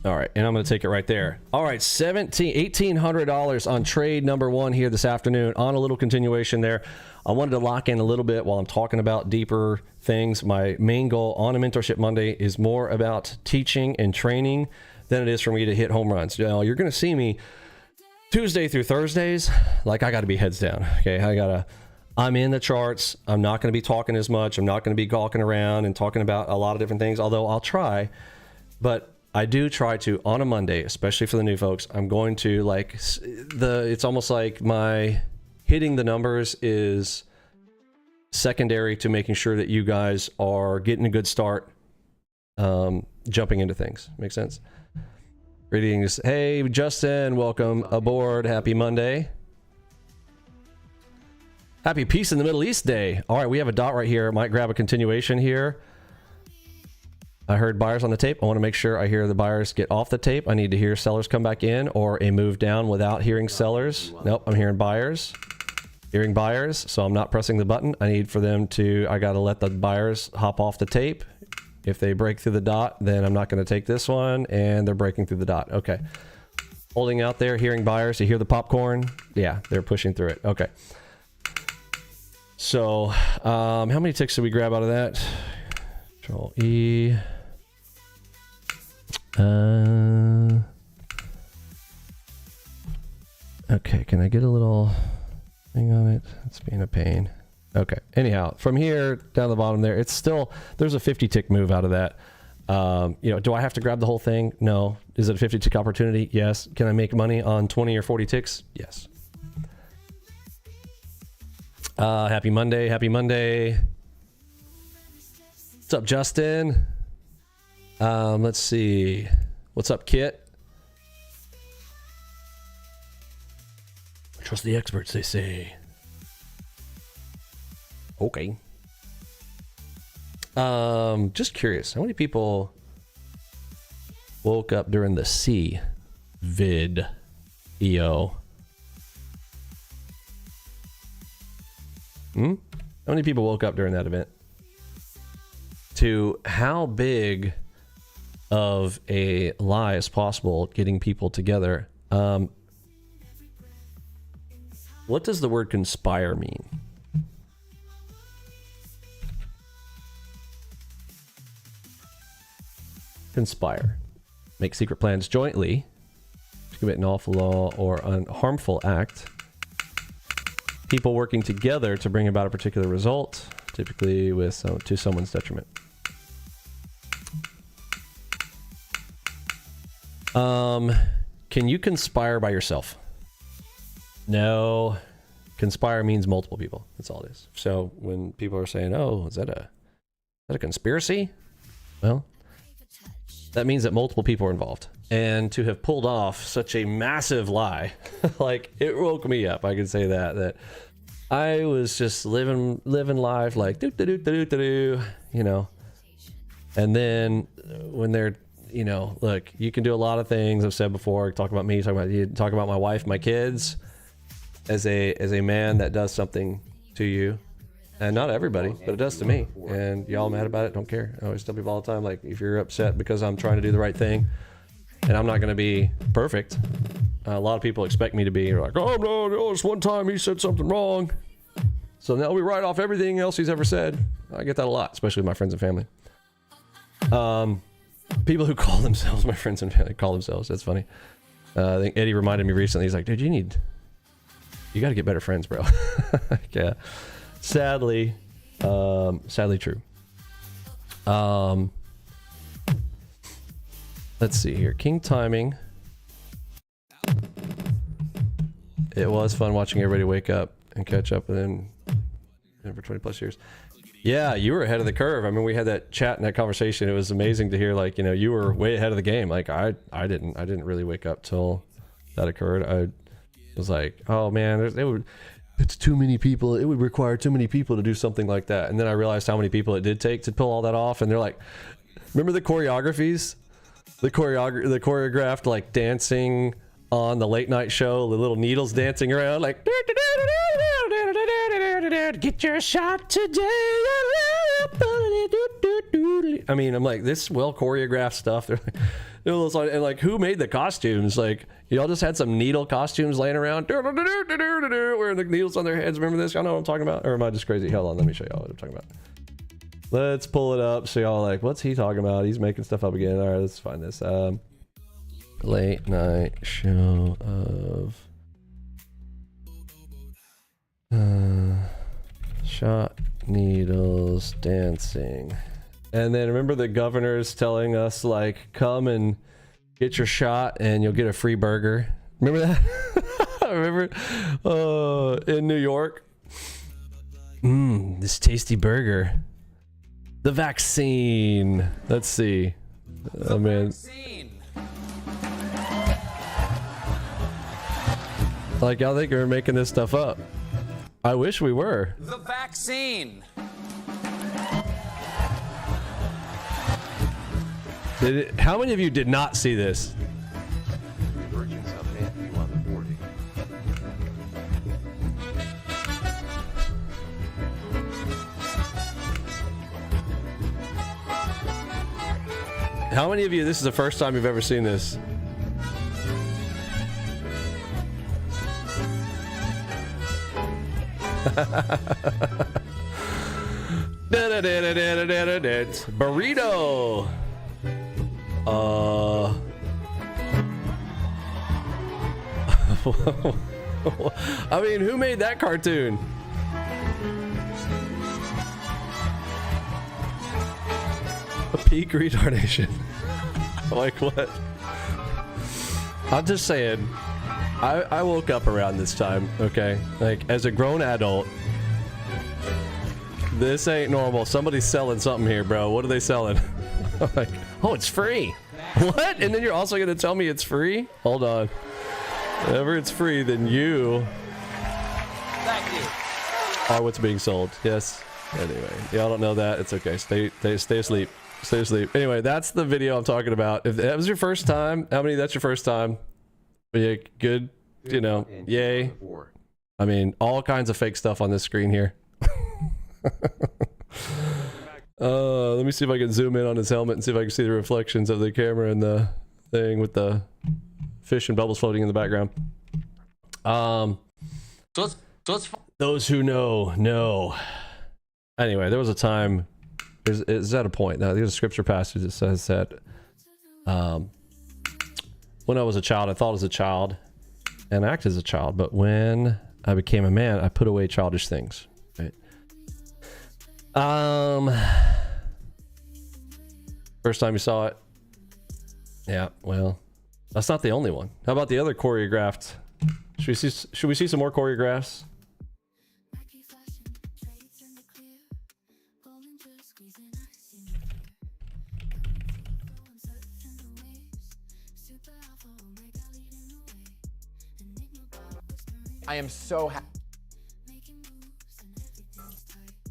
All right, and I'm going to take it right there. All right, $1,800 on trade number 1 here this afternoon on a little continuation there. I wanted to lock in a little bit while I'm talking about deeper things. My main goal on a Mentorship Monday is more about teaching and training than it is for me to hit home runs. You know, you're going to see me Tuesday through Thursdays, like I got to be heads down. Okay, I'm in the charts. I'm not going to be talking as much. I'm not going to be gawking around and talking about a lot of different things, although I'll try. But I do try to, on a Monday, especially for the new folks, I'm going to it's almost like my hitting the numbers is secondary to making sure that you guys are getting a good start, jumping into things. Make sense? Greetings. Hey, Justin, welcome aboard. Happy Monday. Happy Peace in the Middle East Day. All right, we have a dot right here. Might grab a continuation here. I heard buyers on the tape. I want to make sure I hear the buyers get off the tape. I need to hear sellers come back in, or a move down without hearing sellers. Nope, I'm hearing buyers. Hearing buyers, so I'm not pressing the button. I need for them to, I got to let the buyers hop off the tape. If they break through the dot, then I'm not going to take this one, and they're breaking through the dot. Okay. Holding out there, hearing buyers. You hear the popcorn? Yeah, they're pushing through it. Okay. So, how many ticks did we grab out of that? Control E. Okay, can I get a little thing on it? It's being a pain. Okay. Anyhow, from here down the bottom there, it's still, there's a 50 tick move out of that. You know, do I have to grab the whole thing? No. Is it a 50 tick opportunity? Yes. Can I make money on 20 or 40 ticks? Yes. Happy Monday. Happy Monday. What's up, Justin? Let's see. What's up, Kit? Trust the experts, they say. Okay. Just curious, how many people woke up during the C vid EO? How many people woke up during that event? To how big of a lie is possible getting people together? What does the word conspire mean? Conspire. Make secret plans jointly to commit an awful law or a harmful act. People working together to bring about a particular result, typically with to someone's detriment. Can you conspire by yourself? No. Conspire means multiple people. That's all it is. So when people are saying, "Oh, is that a conspiracy?" Well, that means that multiple people are involved. And to have pulled off such a massive lie, like, it woke me up. I can say that I was just living life like do, you know. And then when they're, you know, look, you can do a lot of things. I've said before, talk about me, talk about my wife, my kids. As a man that does something to you, and not everybody, but it does to me, and y'all mad about it, don't care. I always tell people all the time, like, if you're upset because I'm trying to do the right thing and I'm not going to be perfect, a lot of people expect me to be. You're like, oh no, this one time he said something wrong, so now we write off everything else he's ever said. I get that a lot, especially with my friends and family. People who call themselves my friends and family call themselves, that's funny. I think Eddie reminded me recently, he's like, dude, you got to get better friends, bro. Yeah. Sadly true. Let's see here. King timing. It was fun watching everybody wake up and catch up with him for 20 plus years. Yeah, you were ahead of the curve. I mean, we had that chat and that conversation. It was amazing to hear, like, you know, you were way ahead of the game. Like, I didn't really wake up till that occurred. I was like, oh man, it's too many people. It would require too many people to do something like that. And then I realized how many people it did take to pull all that off. And they're like, remember the choreographies? The choreographed, like, dancing on the late night show, the little needles dancing around, like, get your shot today. I mean, I'm like, this well choreographed stuff. They're like, and like, who made the costumes? Like, y'all just had some needle costumes laying around, wearing the needles on their heads. Remember this? Y'all know what I'm talking about? Or am I just crazy? Hold on, let me show y'all what I'm talking about. Let's pull it up so y'all like, what's he talking about? He's making stuff up again. All right, let's find this. Late night show of shot needles dancing. And then remember the governors telling us, like, come and get your shot and you'll get a free burger. Remember that? Remember in New York? This tasty burger. The vaccine. Let's see. Oh man. Like, y'all think we're making this stuff up. I wish we were. The vaccine. How many of you did not see this? Virgins of NQ on the 40. How many of you, this is the first time you've ever seen this? Burrito. I mean, who made that cartoon? Peak retardation. Like what? I'm just saying, I woke up around this time, okay? Like, as a grown adult, this ain't normal. Somebody's selling something here, bro. What are they selling? Like, oh, it's free. What? And then you're also gonna tell me it's free? Hold on. Whenever it's free, then you are what's being sold. Yes. Anyway, y'all don't know that. It's okay. Stay asleep. Stay asleep. Anyway, that's the video I'm talking about. If that was your first time, how many? That's your first time. Yeah, good. You know, yay. I mean, all kinds of fake stuff on this screen here. Let me see if I can zoom in on his helmet and see if I can see the reflections of the camera and the thing with the fish and bubbles floating in the background. Those who know. Anyway, there was a time. Is that a point? Now, there's a scripture passage that says that when I was a child, I thought as a child and acted as a child, but when I became a man, I put away childish things. Right? First time you saw it? Yeah, well, that's not the only one. How about the other choreographed? Should we see some more choreographs? I am so happy.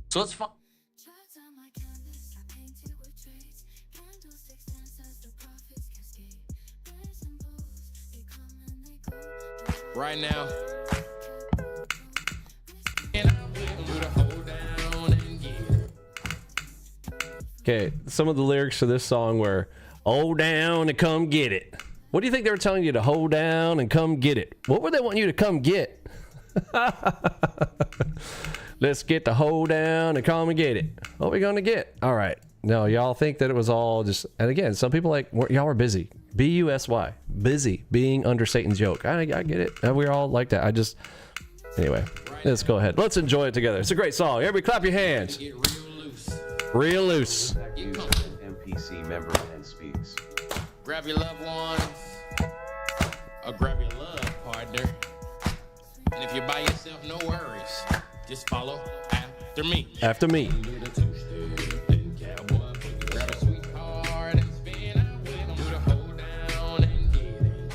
So it's fun. Right now. Okay, some of the lyrics to this song were, hold down and come get it. What do you think they were telling you to hold down and come get it? What were they wanting you to come get? Let's get the hold down and come and get it. What are we gonna get? All right. No, y'all think that it was all just, and again, some people like, y'all were busy. B-U-S-Y. Busy. Being under Satan's yoke. I get it. We're all like that. Anyway, let's go ahead. Let's enjoy it together. It's a great song. Everybody clap your hands. Real loose. NPC member and speaks. Grab your loved ones, or grab your love partner. And if you're by yourself, no worries. Just follow after me. After me. Grab a sweetheart and spin out with them. Do the hold down and get it.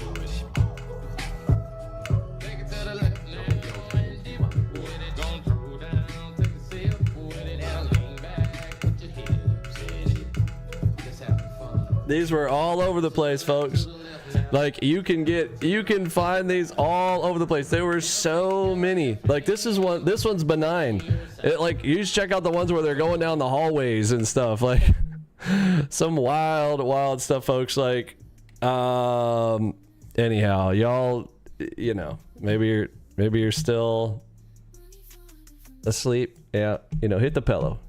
Take it to the left now and dip with it. Don't throw down, take a sip with it. Now lean back, put your hips in it. Just having fun. These were all over the place, folks. Like, you can find these all over the place. There were so many. Like, this one's benign. Like, you just check out the ones where they're going down the hallways and stuff. Like, some wild stuff, folks. Like, anyhow, y'all, you know, maybe you're still asleep. Yeah, you know, hit the pillow.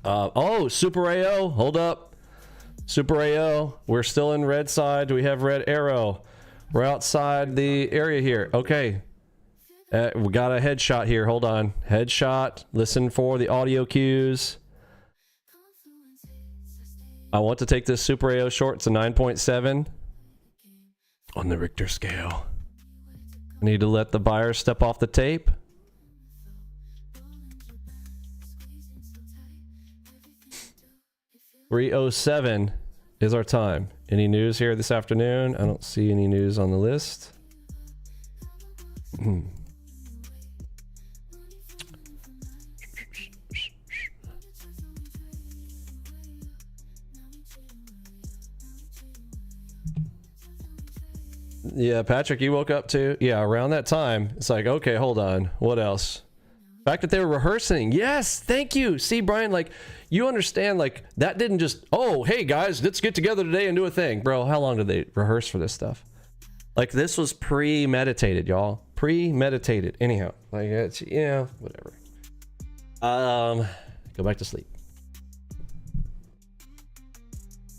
Oh, Super AO, hold up. Super AO, we're still in red side. Do we have red arrow? We're outside the area here. Okay. We got a headshot here. Hold on. Headshot. Listen for the audio cues. I want to take this Super AO short. It's a 9.7 on the Richter scale. I need to let the buyer step off the tape. .307 is our time. Any news here this afternoon? I don't see any news on the list. Yeah, Patrick, you woke up too? Yeah, around that time. It's like, okay, hold on. What else? The fact that they were rehearsing. Yes, thank you. See, Brian, like, you understand, like, that didn't just, oh, hey, guys, let's get together today and do a thing. Bro, how long did they rehearse for this stuff? Like, this was premeditated, y'all. Premeditated. Anyhow, like, it's, yeah, whatever. Go back to sleep.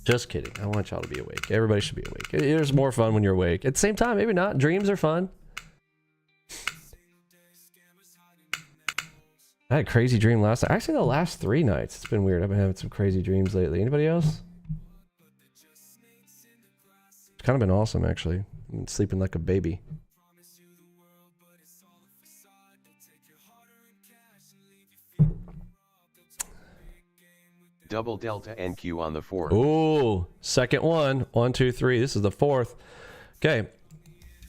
Just kidding. I want y'all to be awake. Everybody should be awake. There's more fun when you're awake. At the same time, maybe not. Dreams are fun. I had a crazy dream last night. Actually, the last 3 nights. It's been weird. I've been having some crazy dreams lately. Anybody else? It's kind of been awesome, actually. I've been sleeping like a baby. Double delta NQ on the 4th. Ooh, second one. 1, 2, 3. This is the 4th. Okay.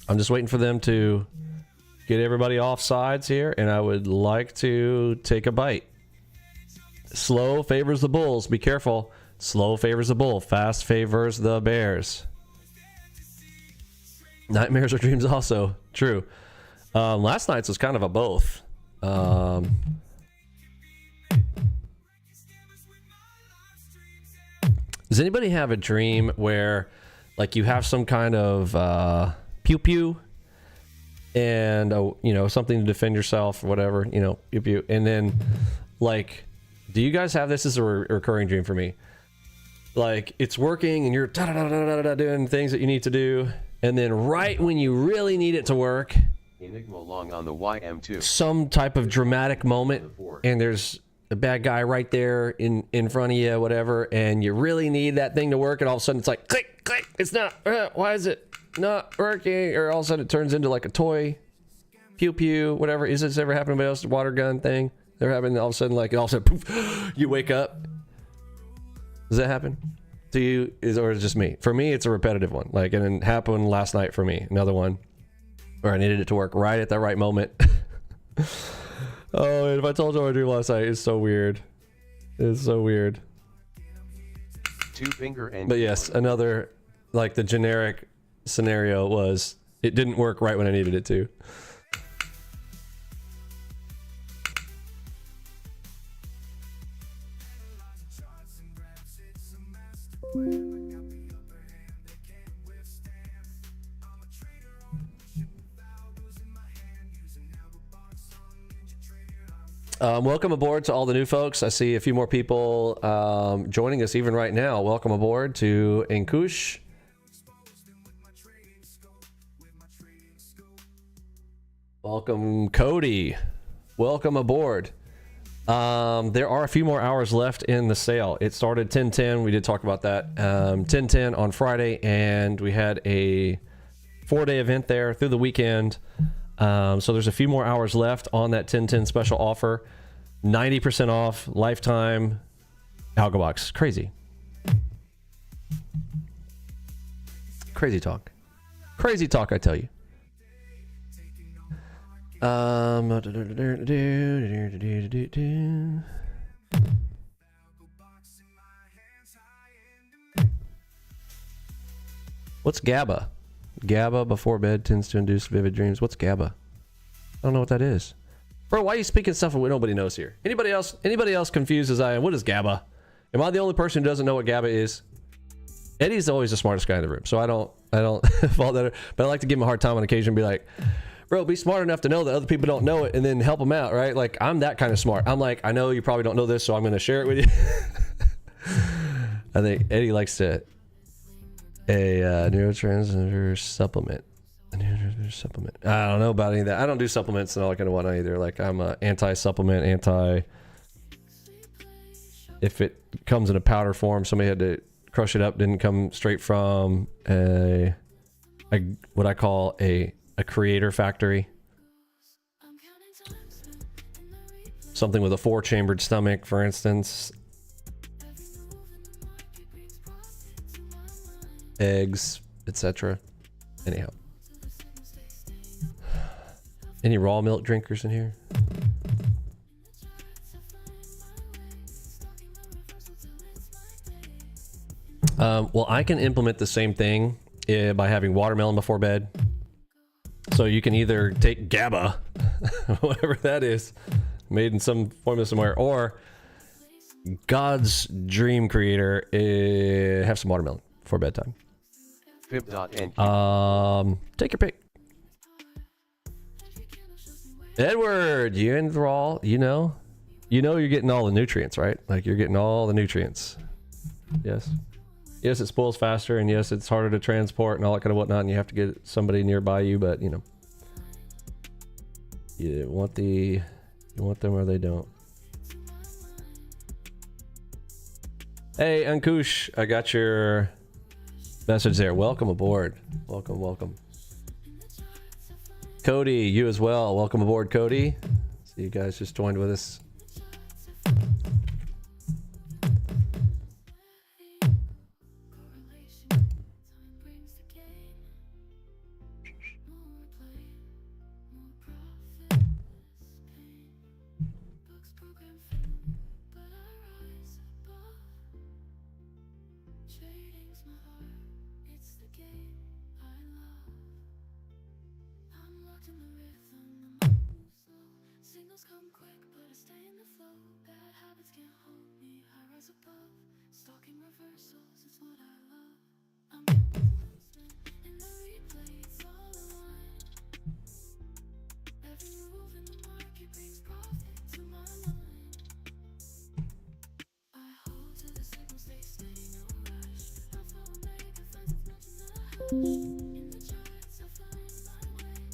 I'm just waiting for them to get everybody off sides here, and I would like to take a bite. Slow favors the bulls. Be careful. Slow favors the bull. Fast favors the bears. Nightmares or dreams also. True. Last night's was kind of a both. Does anybody have a dream where, like, you have some kind of pew pew and you know, something to defend yourself or whatever, you know, pew pew, and then, like, do you guys have this? This is a recurring dream for me. Like, it's working and you're doing things that you need to do, and then right when you really need it to work, Enigma long on the YM2. some type of dramatic moment, and there's a bad guy right there in front of you, whatever, and you really need that thing to work, and all of a sudden it's like click click, it's not, why is it not working? Or all of a sudden it turns into like a toy pew pew, whatever. Is this ever happened to anybody else? The water gun thing, they're having all of a sudden, like, all of a sudden poof, you wake up. Does that happen to you? Or is it just me? For me, it's a repetitive one. Like, and it happened last night for me. Another one where I needed it to work right at that right moment. Oh, and if I told you what I dreamed last night, it's so weird. It's so weird. 2 finger and. But yes, another, like, the generic scenario was it didn't work right when I needed it to. Welcome aboard to all the new folks. I see a few more people joining us even right now. Welcome aboard to Inkush. Welcome, Cody. Welcome aboard. There are a few more hours left in the sale. It started 10:10. We did talk about that. 10:10 on Friday, and we had a 4-day event there through the weekend. So there's a few more hours left on that 10:10 special offer. 90% off, lifetime, Algobox. Crazy. Crazy talk. Crazy talk, I tell you. What's GABA? GABA before bed tends to induce vivid dreams. What's GABA? I don't know what that is. Bro, why are you speaking stuff that nobody knows here? Anybody else confused as I am? What is GABA? Am I the only person who doesn't know what GABA is? Eddie's always the smartest guy in the room, so I don't fault that. But I like to give him a hard time on occasion and be like, bro, be smart enough to know that other people don't know it and then help them out, right? Like, I'm that kind of smart. I'm like, I know you probably don't know this, so I'm going to share it with you. I think Eddie likes a neurotransmitter supplement. A neurotransmitter supplement. I don't know about any of that. I don't do supplements and all that kind of whatnot either. Like, I'm a anti-supplement, if it comes in a powder form, somebody had to crush it up, didn't come straight from what I call a creator factory. Something with a 4-chambered stomach, for instance. Eggs, etc. Anyhow. Any raw milk drinkers in here? Well, I can implement the same thing by having watermelon before bed. So you can either take GABA, whatever that is, made in some formula somewhere, or God's dream creator, have some watermelon before bedtime. Fib.NQ. Take your pick. Edward, you enthrall, you know you're getting all the nutrients, right? Like, you're getting all the nutrients. Yes. Yes, it spoils faster, and yes, it's harder to transport and all that kind of whatnot, and you have to get somebody nearby you, but, you know. You want the You want them or they don't. Hey, Ankush, I got your message there. Welcome aboard. Welcome, welcome. Cody, you as well. Welcome aboard, Cody. See you guys just joined with us.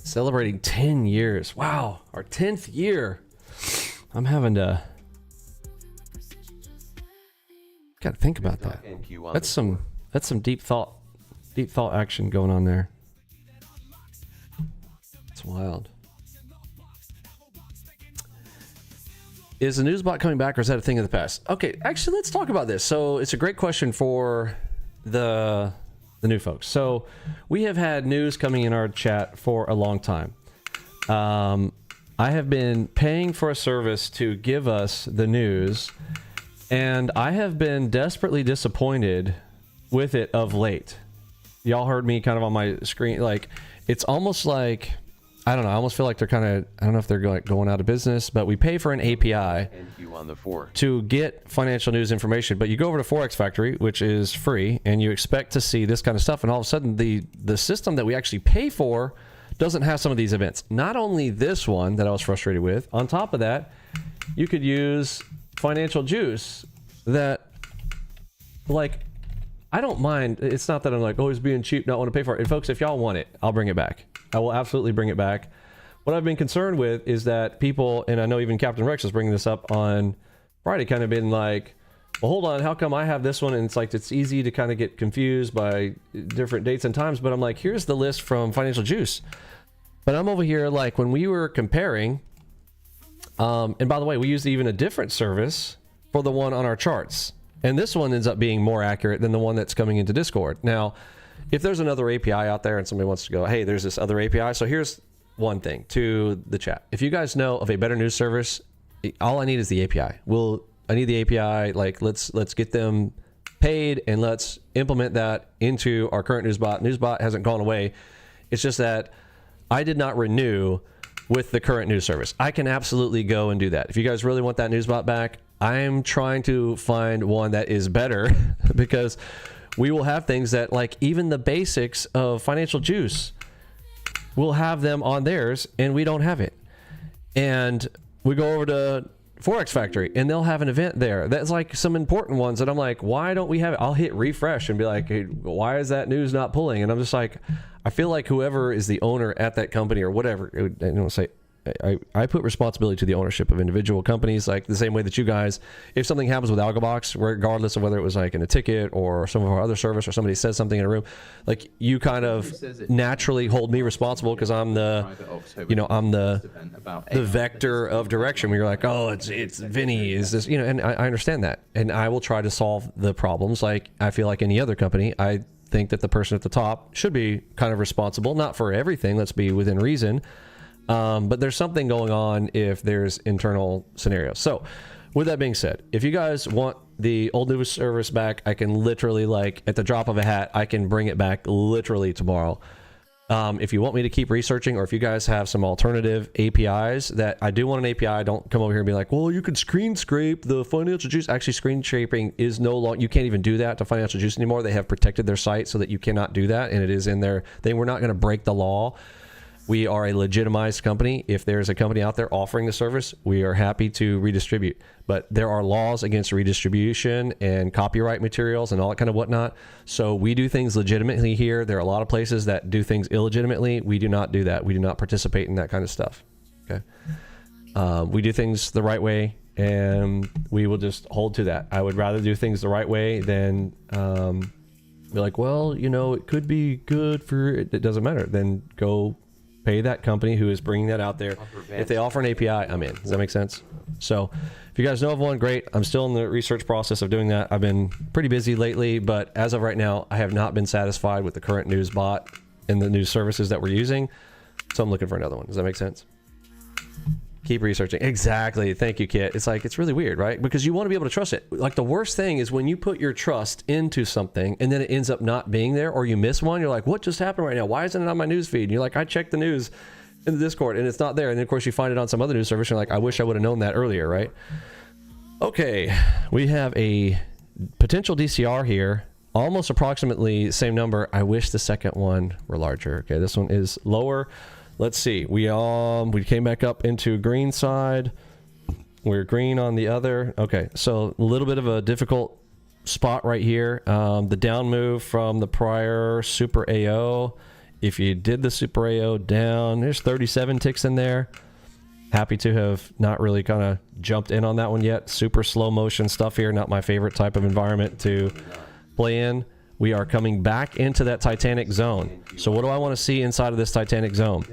Celebrating 10 years. Wow, our 10th year. I'm having to gotta think about that. That's some deep thought action going on there. It's wild. Is the newsbot coming back, or is that a thing of the past? Okay, actually, let's talk about this. So it's a great question for the new folks. So we have had news coming in our chat for a long time. I have been paying for a service to give us the news, and I have been desperately disappointed with it of late. Y'all heard me kind of on my screen. Like, it's almost like, I don't know, I almost feel like they're kind of, I don't know if they're going out of business, but we pay for an API to get financial news information. But you go over to Forex Factory, which is free, and you expect to see this kind of stuff, and all of a sudden the system that we actually pay for doesn't have some of these events. Not only this one that I was frustrated with, on top of that, you could use Financial Juice that, like, I don't mind. It's not that I'm like, oh, he's being cheap, not want to pay for it. And folks, if y'all want it, I'll bring it back. I will absolutely bring it back. What I've been concerned with is that people, and I know even Captain Rex is bringing this up on Friday, kind of been like, well, hold on, how come I have this one? And it's like, it's easy to kind of get confused by different dates and times. But I'm like, here's the list from Financial Juice. But I'm over here, like, when we were comparing, and by the way, we used even a different service for the one on our charts. And this one ends up being more accurate than the one that's coming into Discord. Now, if there's another API out there and somebody wants to go, hey, there's this other API. So here's one thing to the chat. If you guys know of a better news service, all I need is the API. I need the API. Like, let's get them paid and let's implement that into our current newsbot. Newsbot hasn't gone away. It's just that I did not renew with the current news service. I can absolutely go and do that. If you guys really want that newsbot back, I'm trying to find one that is better because we will have things that, like, even the basics of Financial Juice, we'll have them on theirs and we don't have it. And we go over to Forex Factory and they'll have an event there that's like some important ones that I'm like, why don't we have it? I'll hit refresh and be like, hey, why is that news not pulling? And I'm just like, I feel like whoever is the owner at that company or whatever, I don't say, I put responsibility to the ownership of individual companies, like the same way that you guys, if something happens with AlgoBox, regardless of whether it was like in a ticket or some of our other service or somebody says something in a room, like you kind of naturally hold me responsible because I'm the, you know, I'm the vector of direction where you're like, oh, it's Vinny, is this, you know, and I understand that. And I will try to solve the problems. Like I feel like any other company, I think that the person at the top should be kind of responsible, not for everything, let's be within reason. But there's something going on if there's internal scenarios. So with that being said, if you guys want the old news service back, I can literally, like at the drop of a hat, I can bring it back literally tomorrow. If you want me to keep researching, or if you guys have some alternative APIs that I do want an API, don't come over here and be like, well, you could screen scrape the Financial Juice. Actually, screen scraping is no longer, you can't even do that to Financial Juice anymore. They have protected their site so that you cannot do that. And it is in their thing. We're not going to break the law. We are a legitimized company. If there's a company out there offering the service, we are happy to redistribute. But there are laws against redistribution and copyright materials and all that kind of whatnot. So we do things legitimately here. There are a lot of places that do things illegitimately. We do not do that. We do not participate in that kind of stuff. Okay. We do things the right way, and we will just hold to that. I would rather do things the right way than be like, well, you know, it could be good for it. It doesn't matter. Then go pay that company who is bringing that out there. If they offer an API, I'm in. Does that make sense? So if you guys know of one, great. I'm still in the research process of doing that. I've been pretty busy lately, but as of right now, I have not been satisfied with the current news bot and the news services that we're using. So I'm looking for another one. Does that make sense? Keep researching. Exactly. Thank you, Kit. It's like, it's really weird, right? Because you want to be able to trust it. Like, the worst thing is when you put your trust into something and then it ends up not being there, or you miss one. You're like, what just happened right now? Why isn't it on my news feed? And you're like, I checked the news in the Discord and it's not there. And then of course you find it on some other news service. And you're like, I wish I would have known that earlier, right? Okay. We have a potential DCR here. Almost approximately same number. I wish the second one were larger. Okay. This one is lower. Let's see. We came back up into green side. We're green on the other. Okay, so a little bit of a difficult spot right here. The down move from the prior Super AO. If you did the Super AO down, there's 37 ticks in there. Happy to have not really kind of jumped in on that one yet. Super slow motion stuff here. Not my favorite type of environment to play in. We are coming back into that Titanic zone. So what do I want to see inside of this Titanic zone?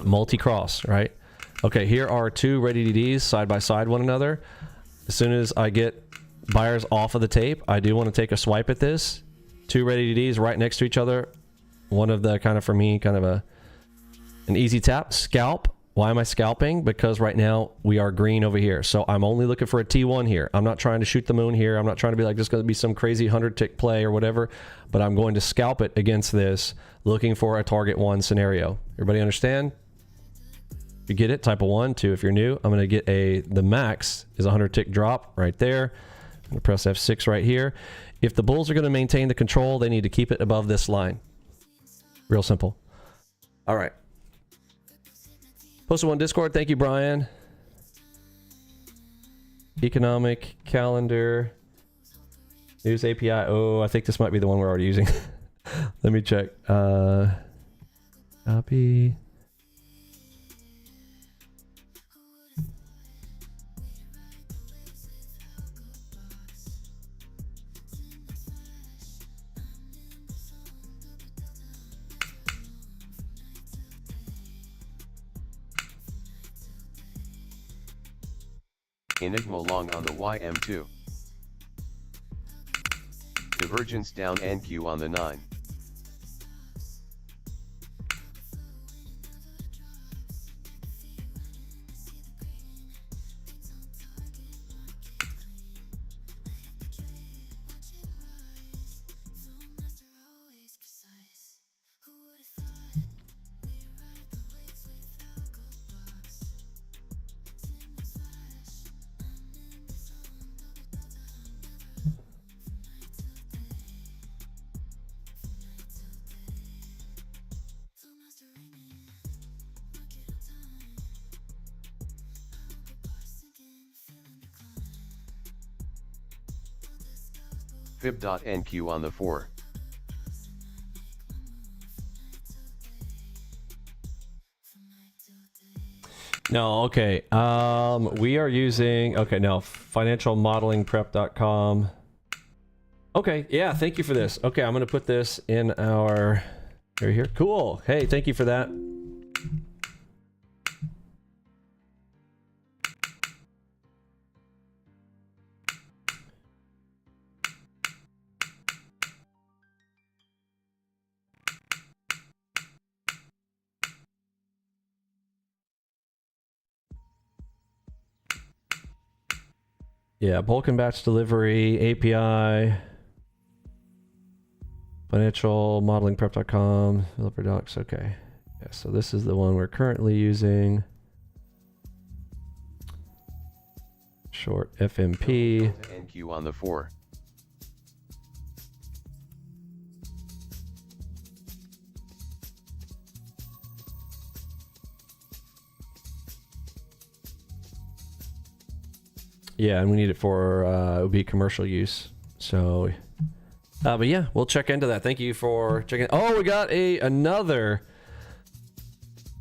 Multi-cross, right? Okay, here are two ready DDs side by side one another. As soon as I get buyers off of the tape, I do want to take a swipe at this. Two ready DDs right next to each other. One of the kind of, for me, kind of an easy tap. Scalp. Why am I scalping? Because right now we are green over here. So I'm only looking for a T1 here. I'm not trying to shoot the moon here. I'm not trying to be like, this is going to be some crazy 100 tick play or whatever, but I'm going to scalp it against this, looking for a target 1 scenario. Everybody understand? If you get it, type a 1, 2 if you're new. I'm going to get the max is a 100 tick drop right there. I'm going to press F6 right here. If the bulls are going to maintain the control, they need to keep it above this line. Real simple. All right. Posted one Discord. Thank you, Brian. Economic calendar. News API. Oh, I think this might be the one we're already using. Let me check. Copy. Enigma long on the YM2. Divergence down NQ on the 9. Fib.NQ on the 4. No, okay. We are using, okay, no, financialmodelingprep.com. Okay, yeah, thank you for this. Okay, I'm going to put this in our, right here. Cool. Hey, thank you for that. Yeah, bulk and batch delivery, API, financialmodelingprep.com, developer docs, okay. Yeah, so this is the one we're currently using. Short FMP. NQ on the 4. Yeah, and we need it for it would be commercial use. So, but yeah, we'll check into that. Thank you for checking. Oh, we got another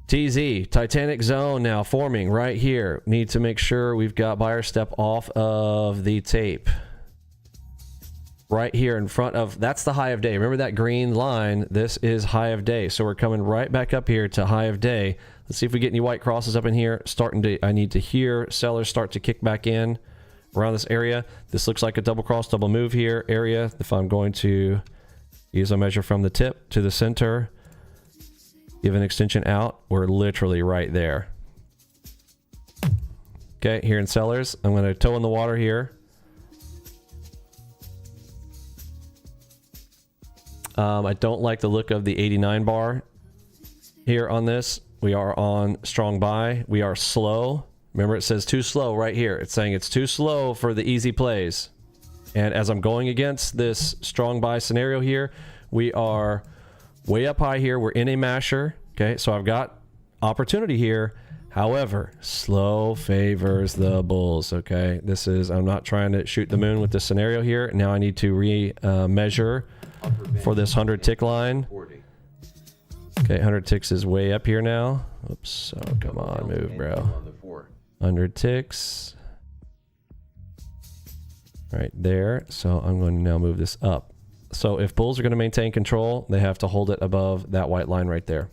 TZ, Titanic zone now forming right here. Need to make sure we've got buyer step off of the tape. Right here in front of, that's the high of day. Remember that green line? This is high of day. So we're coming right back up here to high of day. Let's see if we get any white crosses up in here. I need to hear sellers start to kick back in around this area. This looks like a double cross, double move here area. If I'm going to use a measure from the tip to the center, give an extension out, we're literally right there. Okay, here in sellers, I'm going to toe in the water here. I don't like the look of the 89 bar here on this. We are on strong buy. We are slow. Remember, it says too slow right here. It's saying it's too slow for the easy plays. And as I'm going against this strong buy scenario here, we are way up high here. We're in a masher. Okay, so I've got opportunity here. However, slow favors the bulls. Okay, this is, I'm not trying to shoot the moon with this scenario here. Now I need to measure for this 100 tick line. Okay, 100 ticks is way up here now. Oops, oh, come on, move, bro. 100 ticks. Right there. So I'm going to now move this up. So if bulls are going to maintain control, they have to hold it above that white line right there.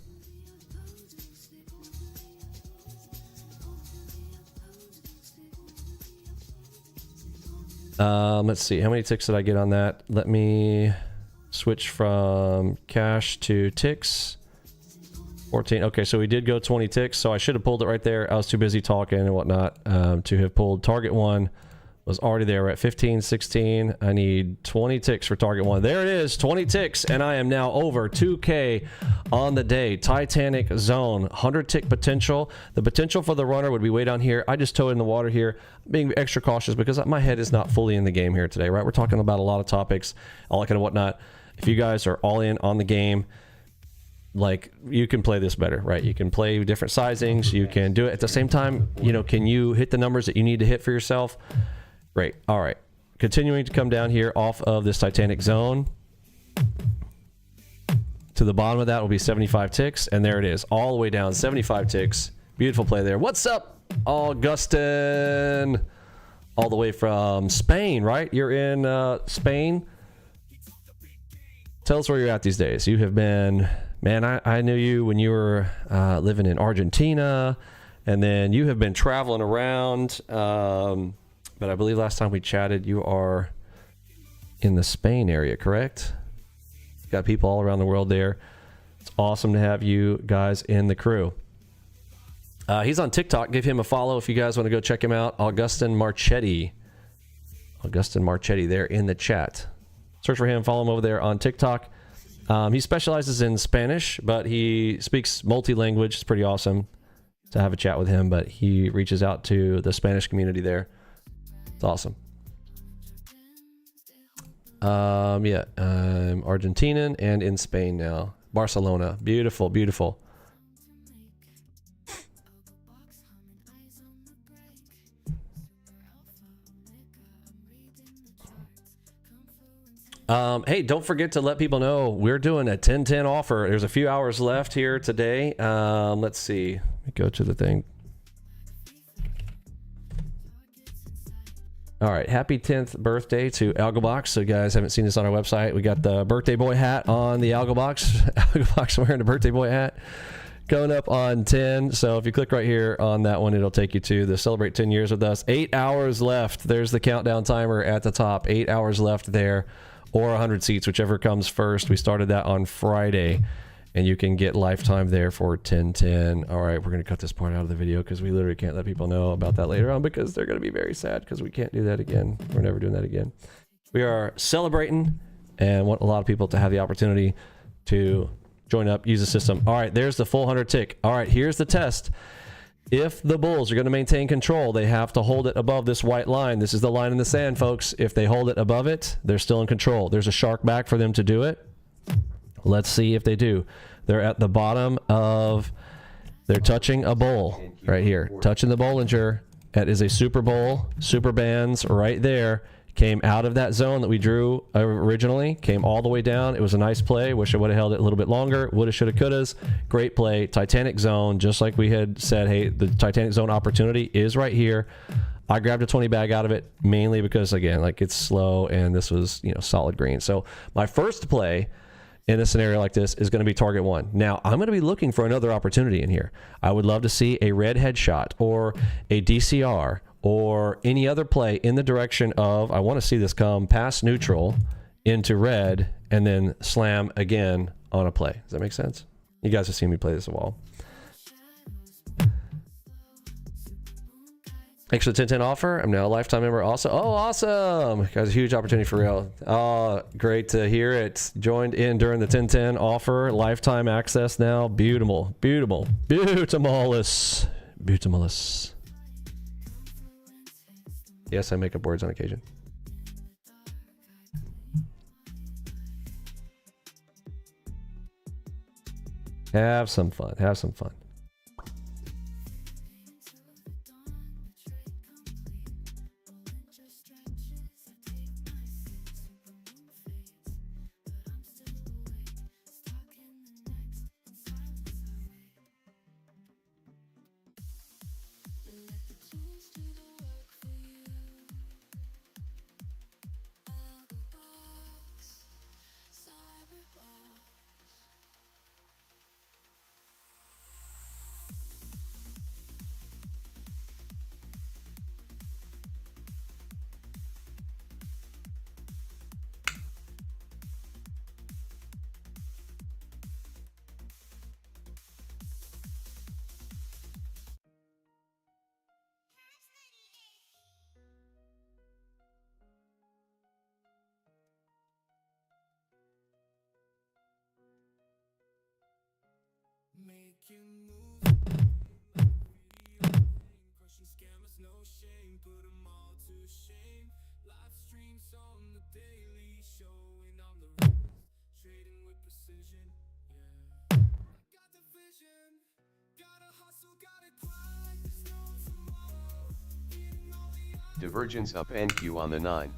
Let's see. How many ticks did I get on that? Let me switch from cash to ticks. 14. Okay, so we did go 20 ticks, so I should have pulled it right there. I was too busy talking and whatnot to have pulled. Target one was already there. We're at 15, 16. I need 20 ticks for target one. There it is, 20 ticks, and I am now over 2K on the day. Titanic zone, 100 tick potential. The potential for the runner would be way down here. I just towed in the water here, being extra cautious because my head is not fully in the game here today, right? We're talking about a lot of topics, all that kind of whatnot. If you guys are all in on the game, like, you can play this better, right? You can play different sizings. You can do it at the same time. You know, can you hit the numbers that you need to hit for yourself? Great. All right. Continuing to come down here off of this Titanic zone. To the bottom of that will be 75 ticks. And there it is. All the way down. 75 ticks. Beautiful play there. What's up, Augustin? All the way from Spain, right? You're in Spain. Tell us where you're at these days. You have been... Man, I knew you when you were living in Argentina, and then you have been traveling around. But I believe last time we chatted, you are in the Spain area, correct? Got people all around the world there. It's awesome to have you guys in the crew. He's on TikTok. Give him a follow if you guys want to go check him out. Augustin Marchetti. Augustin Marchetti there in the chat. Search for him. Follow him over there on TikTok. He specializes in Spanish, but he speaks multi-language. It's pretty awesome to have a chat with him, but he reaches out to the Spanish community there. It's awesome. Yeah, I'm Argentinian and in Spain now. Barcelona. Beautiful, beautiful. Hey, don't forget to let people know we're doing a 10-10 offer. There's a few hours left here today. Let's see. Let me go to the thing. All right. Happy 10th birthday to Algobox. So, guys, haven't seen this on our website. We got the birthday boy hat on the Algobox. Algobox wearing a birthday boy hat. Going up on 10. So if you click right here on that one, it'll take you to the Celebrate 10 Years with Us. 8 hours left. There's the countdown timer at the top. 8 hours left there. Or 100 seats, whichever comes first. We started that on Friday, and you can get lifetime there for 10-10. All right, we're going to cut this part out of the video because we literally can't let people know about that later on because they're going to be very sad because we can't do that again. We're never doing that again. We are celebrating and want a lot of people to have the opportunity to join up, use the system. All right, there's the full 100 tick. All right, here's the test. If the bulls are going to maintain control, they have to hold it above this white line. This is the line in the sand, folks. If they hold it above it, they're still in control. There's a shark back for them to do it. Let's see if they do. They're at the bottom of... They're touching a bowl right here. Touching the Bollinger. That is a super bowl. Super bands right there. came out of that zone that we drew originally, came all the way down. It was a nice play. Wish I would have held it a little bit longer. Woulda, shoulda, couldas. Great play. Titanic zone, just like we had said, hey, the Titanic zone opportunity is right here. I grabbed a 20 bag out of it mainly because, again, like it's slow and this was, you know, solid green. So my first play in a scenario like this is going to be target one. Now, I'm going to be looking for another opportunity in here. I would love to see a red headshot or a DCR or any other play in the direction of, I want to see this come past neutral into red and then slam again on a play. Does that make sense? You guys have seen me play this a while. Thanks for the 1010 offer. I'm now a lifetime member also. Oh, awesome. Guys, a huge opportunity for real. Oh, great to hear it. Joined in during the 1010 offer. Lifetime access now. Beautiful. Beautiful. Beautimolous. Beautimolous. Yes, I make up words on occasion. Have some fun. Have some fun. Making moves, crushing scammers, no shame, put them all to shame. Live streams on the daily, showing on the road, trading with precision, yeah. Got the vision, gotta hustle, gotta grind, there's no tomorrow, hitting all the odds. Divergence up NQ on the 9.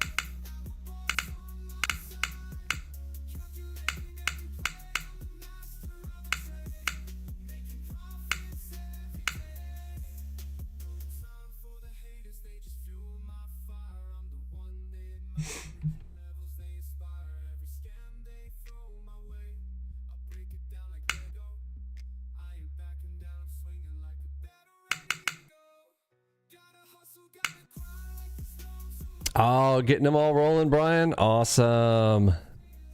Oh, getting them all rolling, Brian. Awesome.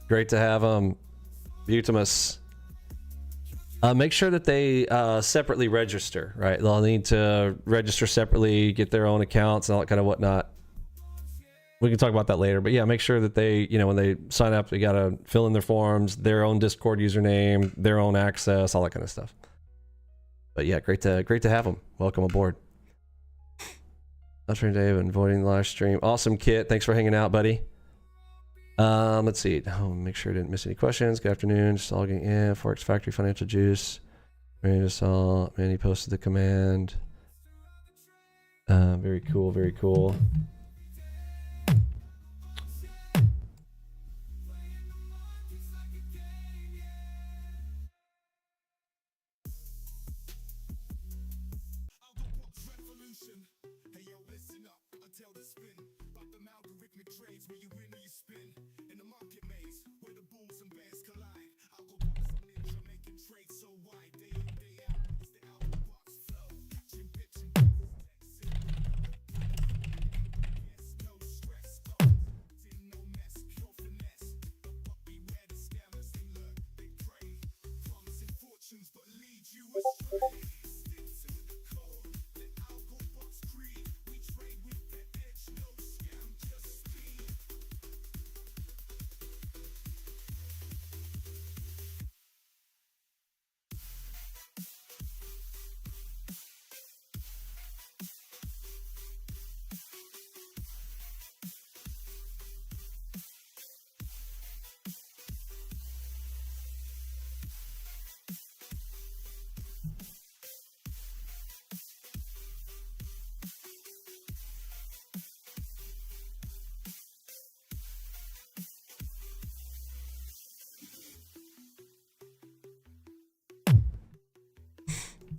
Great to have them. Beautimus. Make sure that they separately register, right? They'll need to register separately, get their own accounts and all that kind of whatnot. We can talk about that later, but yeah, make sure that they, you know, when they sign up, they got to fill in their forms, their own Discord username, their own access, all that kind of stuff. But yeah, great to have them. Welcome aboard. After Dave and voting the live stream. Awesome, Kit. Thanks for hanging out, buddy. Let's see. Oh, make sure I didn't miss any questions. Good afternoon. Just logging in. Forex Factory Financial Juice. Randy saw. Manny posted the command. Very cool. Very cool.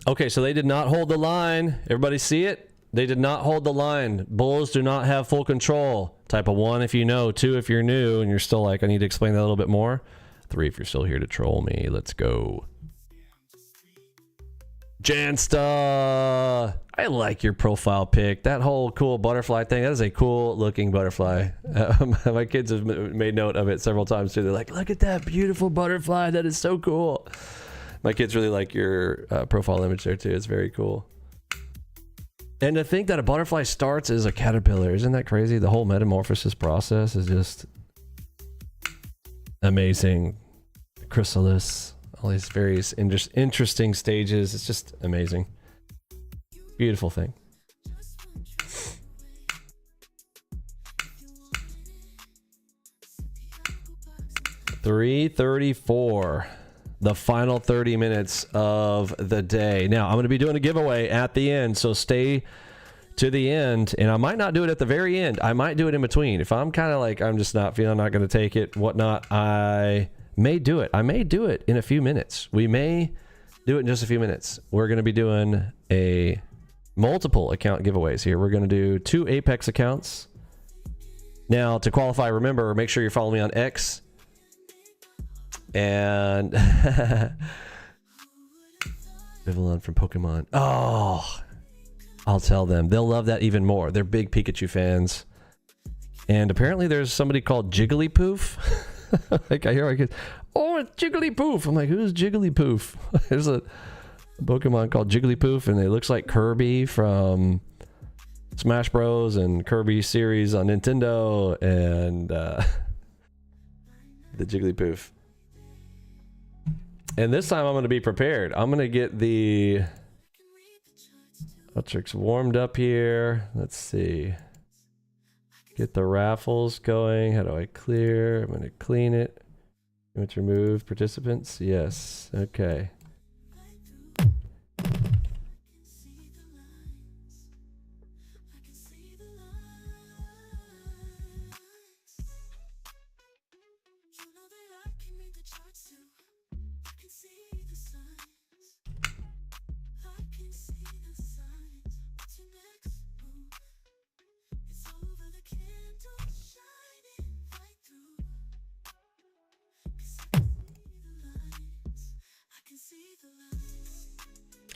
Okay, so they did not hold the line. Everybody see it? They did not hold the line. Bulls do not have full control. Type of 1 if you know, 2 if you're new, and you're still like, I need to explain that a little bit more. 3 if you're still here to troll me. Let's go. Jansta! I like your profile pic. That whole cool butterfly thing, that is a cool looking butterfly. My kids have made note of it several times too. They're like, look at that beautiful butterfly. That is so cool. My kids really like your profile image there too. It's very cool. And to think that a butterfly starts as a caterpillar, isn't that crazy? The whole metamorphosis process is just amazing. Chrysalis, all these various interesting stages. It's just amazing. Beautiful thing. 3:34. The final 30 minutes of the day. Now, I'm going to be doing a giveaway at the end, so stay to the end. And I might not do it at the very end. I might do it in between. If I'm kind of like, I'm just not feeling, not going to take it, whatnot, I may do it. I may do it in a few minutes. We may do it in just a few minutes. We're going to be doing a multiple account giveaways here. We're going to do 2 Apex accounts. Now, to qualify, remember, make sure you're following me on X. And Vivillon from Pokemon. Oh, I'll tell them. They'll love that even more. They're big Pikachu fans. And apparently there's somebody called Jigglypoof. Like I hear my kids, oh, it's Jigglypoof. I'm like, who's Jigglypoof? There's a Pokemon called Jigglypoof, and it looks like Kirby from Smash Bros. And Kirby series on Nintendo, and the Jigglypoof. And this time I'm going to be prepared. I'm going to get the electrics warmed up here. Let's see. Get the raffles going. How do I clear? I'm going to clean it. You want to remove participants? Yes. Okay.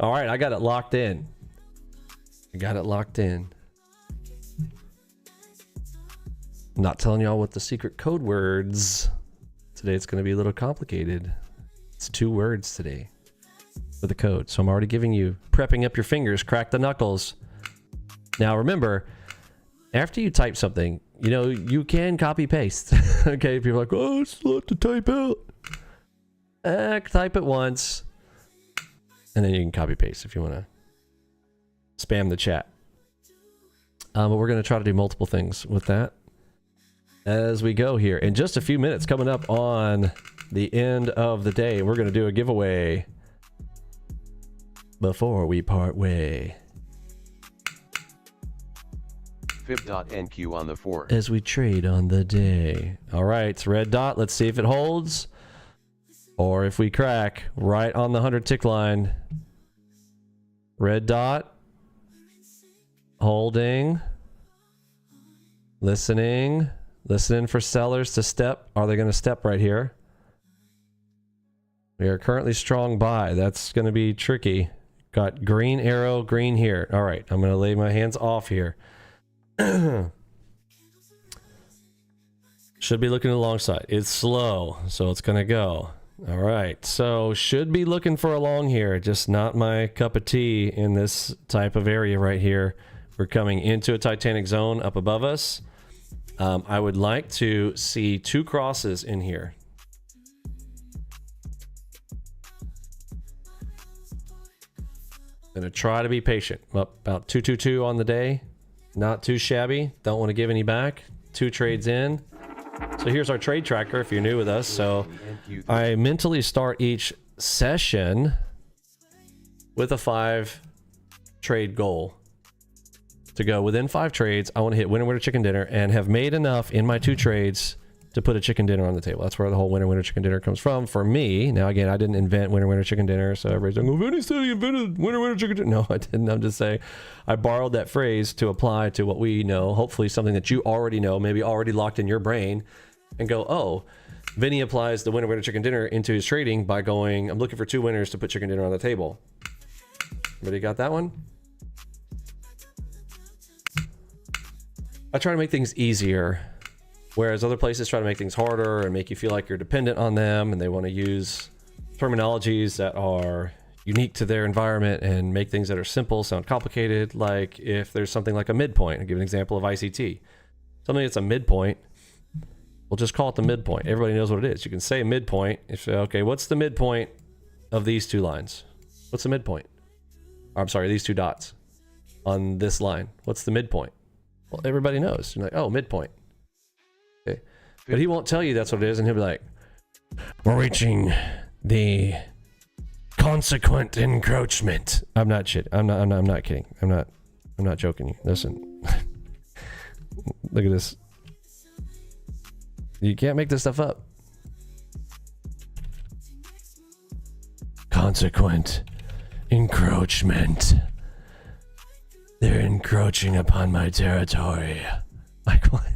All right, I got it locked in. I got it locked in. I'm not telling y'all what the secret code words. Today it's going to be a little complicated. It's 2 words today for the code. So I'm already giving you, prepping up your fingers, crack the knuckles. Now remember, after you type something, you know, you can copy paste. Okay, people are like, oh, it's a lot to type out. Type it once. And then you can copy paste if you want to spam the chat. But we're going to try to do multiple things with that as we go here. In just a few minutes, coming up on the end of the day, we're going to do a giveaway before we part way. Fib.NQ on the 4. As we trade on the day. All right, red dot. Let's see if it holds. Or if we crack right on the 100 tick line. Red dot. Holding. Listening. Listening for sellers to step. Are they going to step right here? We are currently strong buy. That's going to be tricky. Got green arrow, green here. All right, I'm going to lay my hands off here. Should be looking alongside. It's slow, so it's going to go. All right, so should be looking for a long here, just not my cup of tea in this type of area right here. We're coming into a Titanic zone up above us. I would like to see 2 crosses in here. Gonna try to be patient. Up about 222 on the day. Not too shabby. Don't want to give any back. 2 trades in. So here's our trade tracker if you're new with us. So I mentally start each session with a 5 trade goal. To go within 5 trades, I want to hit winner, winner, chicken dinner and have made enough in my 2 trades to put a chicken dinner on the table. That's where the whole winner chicken dinner comes from. For me, now again, I didn't invent winner chicken dinner, so everybody's like, oh, Vinny said he invented winner chicken dinner. No, I didn't. I'm just saying I borrowed that phrase to apply to what we know, hopefully something that you already know, maybe already locked in your brain, and go, oh, Vinny applies the winner chicken dinner into his trading by going, I'm looking for 2 winners to put chicken dinner on the table. Everybody got that one? I try to make things easier, whereas other places try to make things harder and make you feel like you're dependent on them, and they want to use terminologies that are unique to their environment and make things that are simple sound complicated. Like if there's something like a midpoint, I'll give an example of ICT. Something that's a midpoint, we'll just call it the midpoint. Everybody knows what it is. You can say midpoint. If you say, okay, what's the midpoint of these 2 lines? What's the midpoint? I'm sorry, these 2 dots on this line. What's the midpoint? Well, everybody knows. You're like, oh, midpoint. Okay. But he won't tell you that's what it is, and he'll be like, we're reaching the consequent encroachment. I'm not kidding. I'm not joking you. Listen. Look at this. You can't make this stuff up. Consequent encroachment. They're encroaching upon my territory. Like what?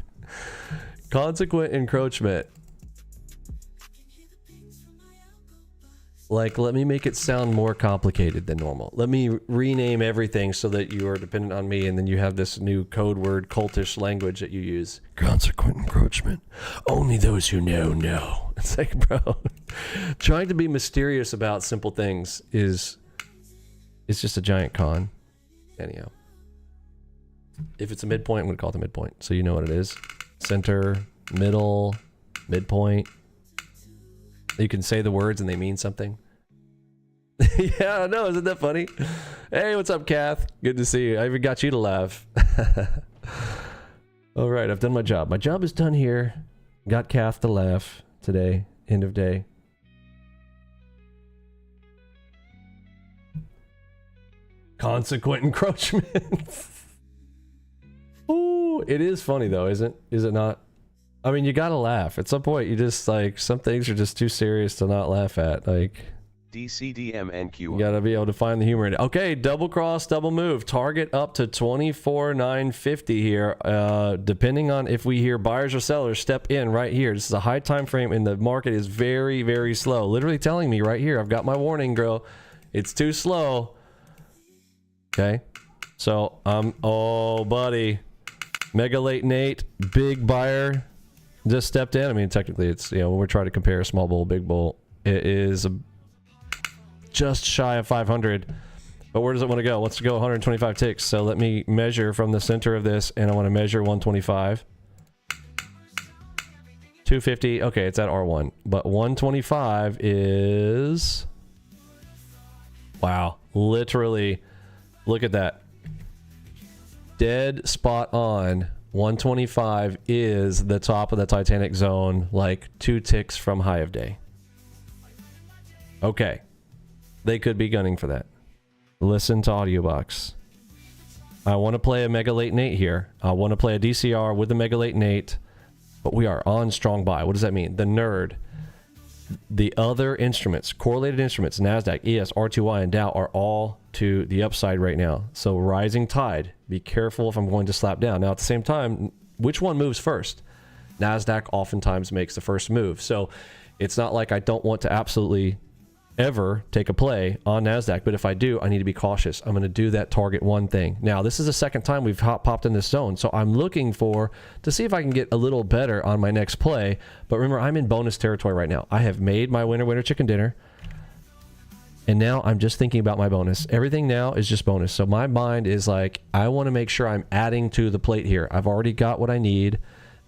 Consequent encroachment. Like, let me make it sound more complicated than normal. Let me rename everything so that you are dependent on me, and then you have this new code word, cultish language that you use. Consequent encroachment. Only those who know. It's like, bro, trying to be mysterious about simple things is just a giant con. Anyhow. If it's a midpoint, I'm going to call it the midpoint, so you know what it is. Center, middle, midpoint. You can say the words and they mean something. Yeah, I know. Isn't that funny? Hey, what's up, Kath? Good to see you. I even got you to laugh. All right, I've done my job. My job is done here. Got Kath to laugh today. End of day. Consequent encroachment. Ooh, it is funny though, is it not? I mean, you gotta laugh. At some point, you just like, some things are just too serious to not laugh at. Like, DCDMNQ. you gotta be able to find the humor in it. Okay, double cross, double move. Target up to 24,950 here. Depending on if we hear buyers or sellers step in right here. This is a high time frame and the market is very, very slow. Literally telling me right here, I've got my warning, girl. It's too slow. Okay. So, oh, buddy. Mega late Nate, big buyer just stepped in. I mean, technically it's, you know, when we're trying to compare a small bull, big bull, it is just shy of 500. But where does it want to go? It wants to go 125 ticks. So let me measure from the center of this, and I want to measure 125. 250. Okay, it's at R1. But 125 is... Wow. Literally, look at that. Dead spot on. 125 is the top of the Titanic zone, like 2 ticks from high of day. Okay. They could be gunning for that. Listen to Audio Box. I want to play a Mega Late Nate here. I want to play a DCR with a Mega Late Nate, but we are on strong buy. What does that mean? The nerd, the other instruments, correlated instruments, NASDAQ, ES, R2Y, and Dow are all to the upside right now. So rising tide. Be careful if I'm going to slap down. Now at the same time, which one moves first? NASDAQ oftentimes makes the first move. So it's not like I don't want to absolutely ever take a play on NASDAQ, but if I do, I need to be cautious. I'm going to do that target one thing. Now this is the second time we've popped in this zone, so I'm looking to see if I can get a little better on my next play. But remember, I'm in bonus territory right now. I have made my winner chicken dinner, and now I'm just thinking about my bonus. Everything now is just bonus. So my mind is like, I want to make sure I'm adding to the plate here. I've already got what I need.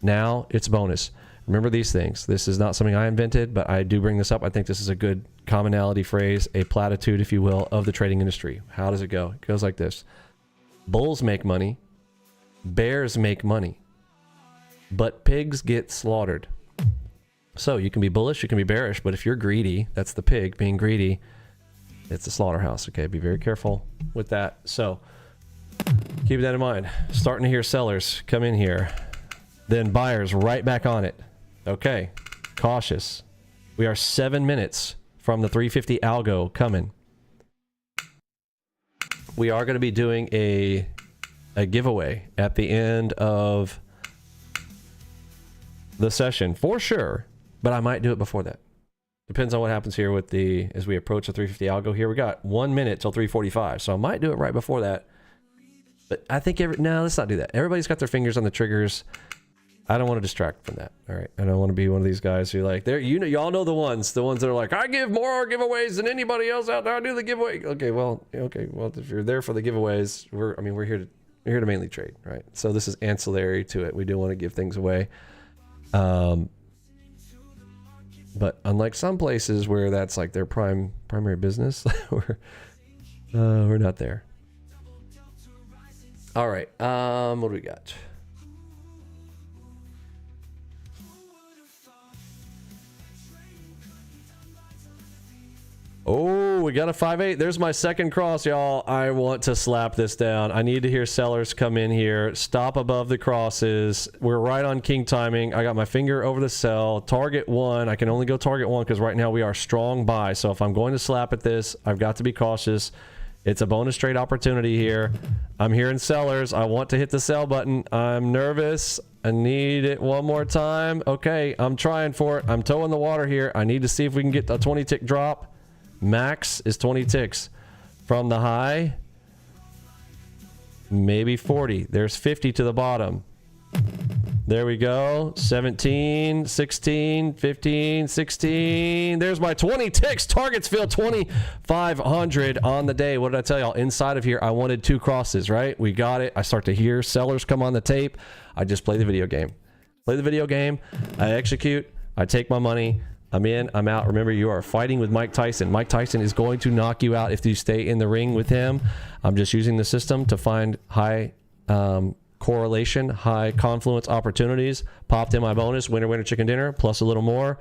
Now it's bonus. Remember these things. This is not something I invented, but I do bring this up. I think this is a good commonality phrase, a platitude, if you will, of the trading industry. How does it go? It goes like this. Bulls make money. Bears make money. But pigs get slaughtered. So you can be bullish, you can be bearish, but if you're greedy, that's the pig being greedy, it's a slaughterhouse. Okay, be very careful with that. So keep that in mind. Starting to hear sellers come in here. Then buyers right back on it. Okay, cautious. We are 7 minutes from the 350 algo coming. We are going to be doing a giveaway at the end of the session for sure, but I might do it before that. Depends on what happens here with the, as we approach the 350 algo here. We got 1 minute till 345, so I might do it right before that. But I think no, let's not do that. Everybody's got their fingers on the triggers. I don't want to distract from that. All right, I don't want to be one of these guys who like, there, you know, y'all know the ones that are like, I give more giveaways than anybody else out there. I do the giveaway. Okay, well, if you're there for the giveaways, we're here to mainly trade, right? So this is ancillary to it. We do want to give things away. But unlike some places where that's like their primary business, we're not there. All right, what do we got? Oh, we got a 5-8. There's my second cross, y'all. I want to slap this down. I need to hear sellers come in here. Stop above the crosses. We're right on king timing. I got my finger over the sell. Target 1. I can only go target 1 because right now we are strong buy. So if I'm going to slap at this, I've got to be cautious. It's a bonus trade opportunity here. I'm hearing sellers. I want to hit the sell button. I'm nervous. I need it one more time. Okay, I'm trying for it. I'm toeing the water here. I need to see if we can get a 20 tick drop. Max is 20 ticks from the high, maybe 40. There's 50 to the bottom. There we go. 17, 16, 15, 16. There's my 20 ticks. Targets filled 2,500 on the day. What did I tell y'all? Inside of here, I wanted 2 crosses, right? We got it. I start to hear sellers come on the tape. I just play the video game. Play the video game. I execute. I take my money. I'm in, I'm out. Remember, you are fighting with Mike Tyson. Mike Tyson is going to knock you out if you stay in the ring with him. I'm just using the system to find high correlation, high confluence opportunities. Popped in my bonus, winner, winner, chicken dinner, plus a little more.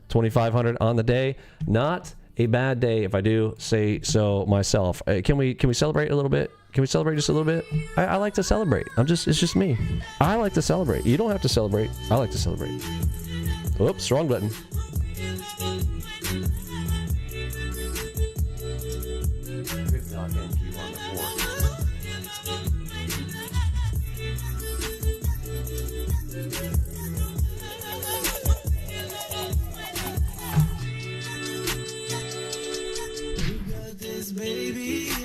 2,500 on the day. Not a bad day if I do say so myself. Can we celebrate a little bit? Can we celebrate just a little bit? I like to celebrate. It's just me. I like to celebrate. You don't have to celebrate. I like to celebrate. Oops, wrong button. Baby, I know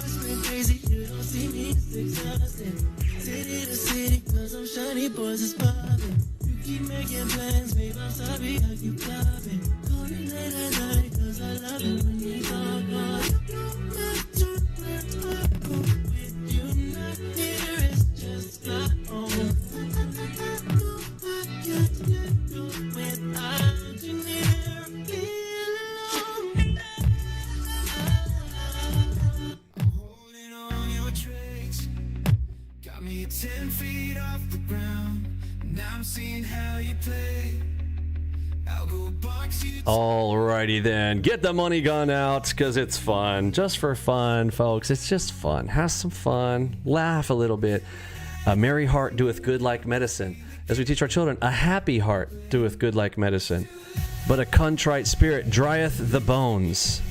it's been crazy. You don't see me exhausted. City to city, cause I'm shiny boys is popping. You keep making plans, babe, I'm sorry I keep flopping. Call me late at night, cause I love it when you talk. With you not here, it's just my own. Without you near, feel alone. Holding on your tricks, got me 10 feet off the ground. Now I'm seeing how you play. I'll go box you. Alrighty then, get the money gun out because it's fun. Just for fun, folks. It's just fun. Have some fun. Laugh a little bit. A merry heart doeth good like medicine. As we teach our children, a happy heart doeth good like medicine. But a contrite spirit drieth the bones.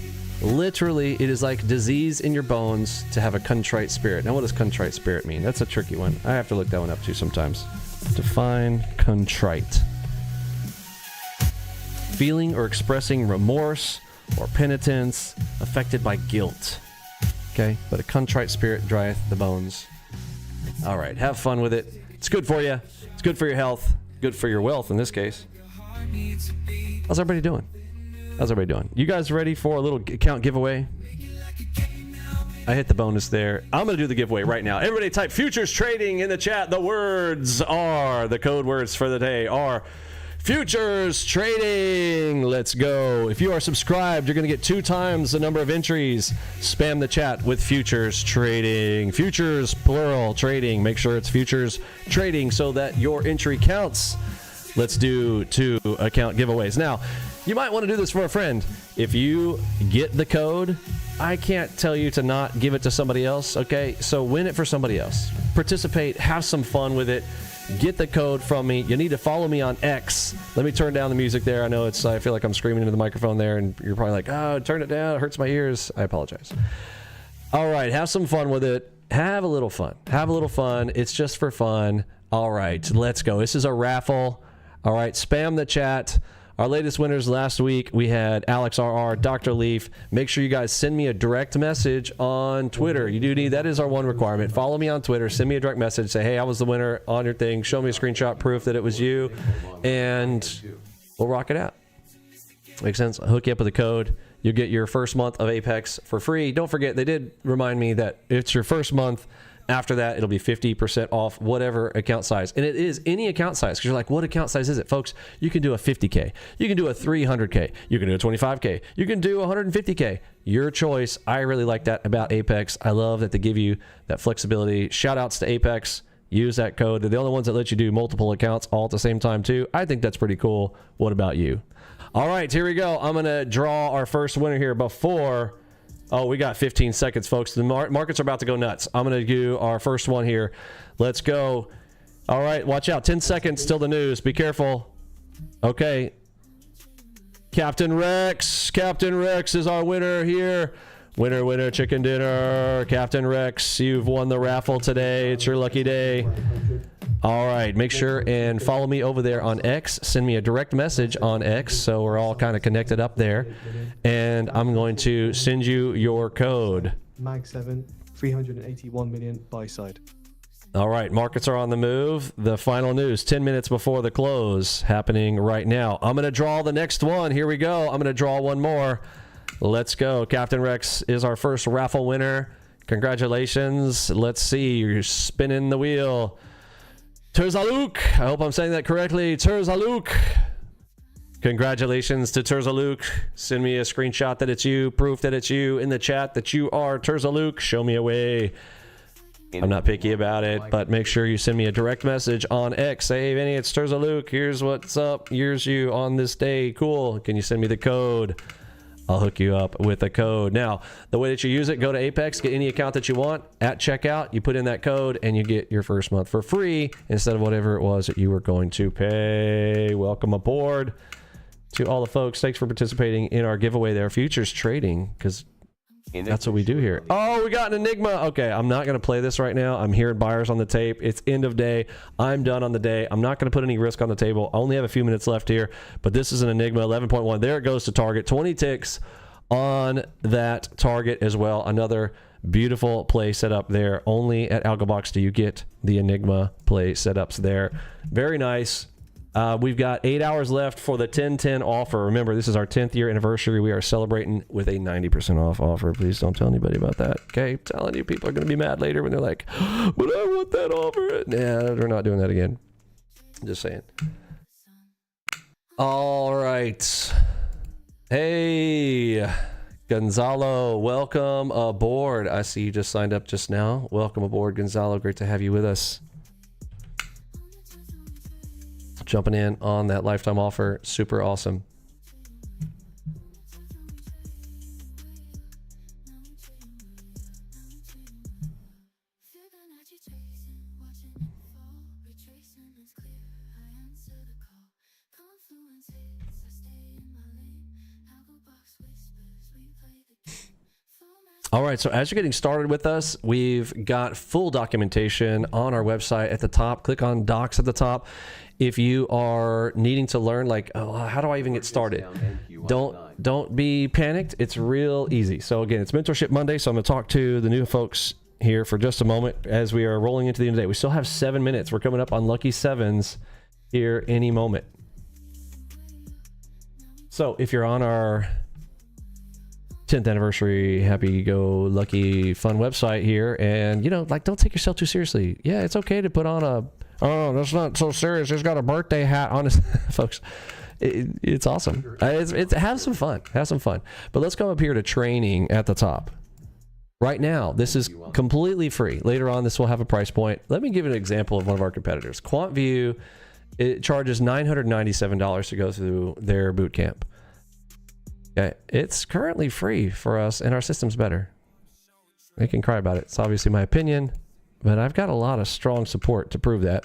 Literally, it is like disease in your bones to have a contrite spirit. Now, what does contrite spirit mean? That's a tricky one. I have to look that one up too sometimes. Define contrite. Feeling or expressing remorse or penitence affected by guilt. Okay? But a contrite spirit drieth the bones. All right, have fun with it. It's good for you. It's good for your health. Good for your wealth in this case. How's everybody doing? How's everybody doing? You guys ready for a little account giveaway? I hit the bonus there. I'm going to do the giveaway right now. Everybody type futures trading in the chat. The code words for the day are futures trading. Let's go. If you are subscribed, you're going to get 2 times the number of entries. Spam the chat with futures trading. Futures, plural, trading. Make sure it's futures trading so that your entry counts. Let's do 2 account giveaways. Now, you might want to do this for a friend. If you get the code, I can't tell you to not give it to somebody else, okay? So win it for somebody else. Participate, have some fun with it. Get the code from me. You need to follow me on X. Let me turn down the music there. I know I feel like I'm screaming into the microphone there, and you're probably like, oh, turn it down. It hurts my ears. I apologize. All right, have some fun with it. Have a little fun. Have a little fun. It's just for fun. All right, let's go. This is a raffle. All right, spam the chat. Our latest winners last week, we had Alex RR, Dr. Leaf. Make sure you guys send me a direct message on Twitter. You do need, that is our one requirement. Follow me on Twitter. Send me a direct message. Say, hey, I was the winner on your thing. Show me a screenshot proof that it was you, and we'll rock it out. Makes sense? I'll hook you up with a code. You'll get your first month of Apex for free. Don't forget, they did remind me that it's your first month. After that, it'll be 50% off whatever account size. And it is any account size, because you're like, what account size is it? Folks, you can do a 50K. You can do a 300K. You can do a 25K. You can do 150K. Your choice. I really like that about Apex. I love that they give you that flexibility. Shout outs to Apex. Use that code. They're the only ones that let you do multiple accounts all at the same time, too. I think that's pretty cool. What about you? All right, here we go. I'm going to draw our first winner here before... Oh, we got 15 seconds, folks. The markets are about to go nuts. I'm going to do our first one here. Let's go. All right, watch out. 10 seconds till the news. Be careful. Okay. Captain Rex. Captain Rex is our winner here. Winner, winner, chicken dinner. Captain Rex, you've won the raffle today. It's your lucky day. All right, make sure and follow me over there on X. Send me a direct message on X so we're all kind of connected up there. And I'm going to send you your code. Mag 7, 381 million buy side. All right, markets are on the move. The final news, 10 minutes before the close, happening right now. I'm going to draw the next one. Here we go. I'm going to draw one more. Let's go. Captain Rex is our first raffle winner. Congratulations. Let's see. You're spinning the wheel. Terzaluk. I hope I'm saying that correctly. Terzaluk. Congratulations to Terzaluk. Send me a screenshot that it's you. Proof that it's you in the chat that you are Terzaluk. Show me a way. I'm not picky about it, but make sure you send me a direct message on X. Say, hey, Vinny, it's Terzaluk. Here's what's up. Here's you on this day. Cool. Can you send me the code? I'll hook you up with a code. Now, the way that you use it, go to Apex, get any account that you want. At checkout, you put in that code, and you get your first month for free instead of whatever it was that you were going to pay. Welcome aboard to all the folks. Thanks for participating in our giveaway there. Futures trading, because that's what we do here. Oh, we got an Enigma. Okay, I'm not going to play this right now. I'm hearing buyers on the tape. It's end of day. I'm done on the day. I'm not going to put any risk on the table. I only have a few minutes left here, but this is an Enigma 11.1. There it goes to target. 20 ticks on that target as well. Another beautiful play set up there. Only at AlgoBox do you get the Enigma play setups there. Very nice. We've got 8 hours left for the 10-10 offer. Remember, this is our 10th year anniversary. We are celebrating with a 90% off offer. Please don't tell anybody about that. Okay, I'm telling you, people are going to be mad later when they're like, but I want that offer. Nah, we're not doing that again. Just saying. All right. Hey, Gonzalo, welcome aboard. I see you just signed up just now. Welcome aboard, Gonzalo. Great to have you with us. Jumping in on that lifetime offer. Super awesome. All right, so as you're getting started with us, we've got full documentation on our website at the top. Click on Docs at the top. If you are needing to learn, like, oh, how do I even get started? Don't be panicked. It's real easy. So again, it's Mentorship Monday, so I'm going to talk to the new folks here for just a moment as we are rolling into the end of the day. We still have 7 minutes. We're coming up on Lucky Sevens here any moment. So if you're on our 10th anniversary happy-go-lucky fun website here, and you know, like, don't take yourself too seriously. Yeah, it's okay to put on a, oh, that's not so serious, it's got a birthday hat on it. Folks, it's awesome. Have some fun, but let's come up here to training at the top. Right now, this is completely free. Later on, this will have a price point. Let me give you an example of one of our competitors. QuantView, it charges $997 to go through their boot camp. Okay, it's currently free for us, and our system's better. I can cry about it. It's obviously my opinion, but I've got a lot of strong support to prove that.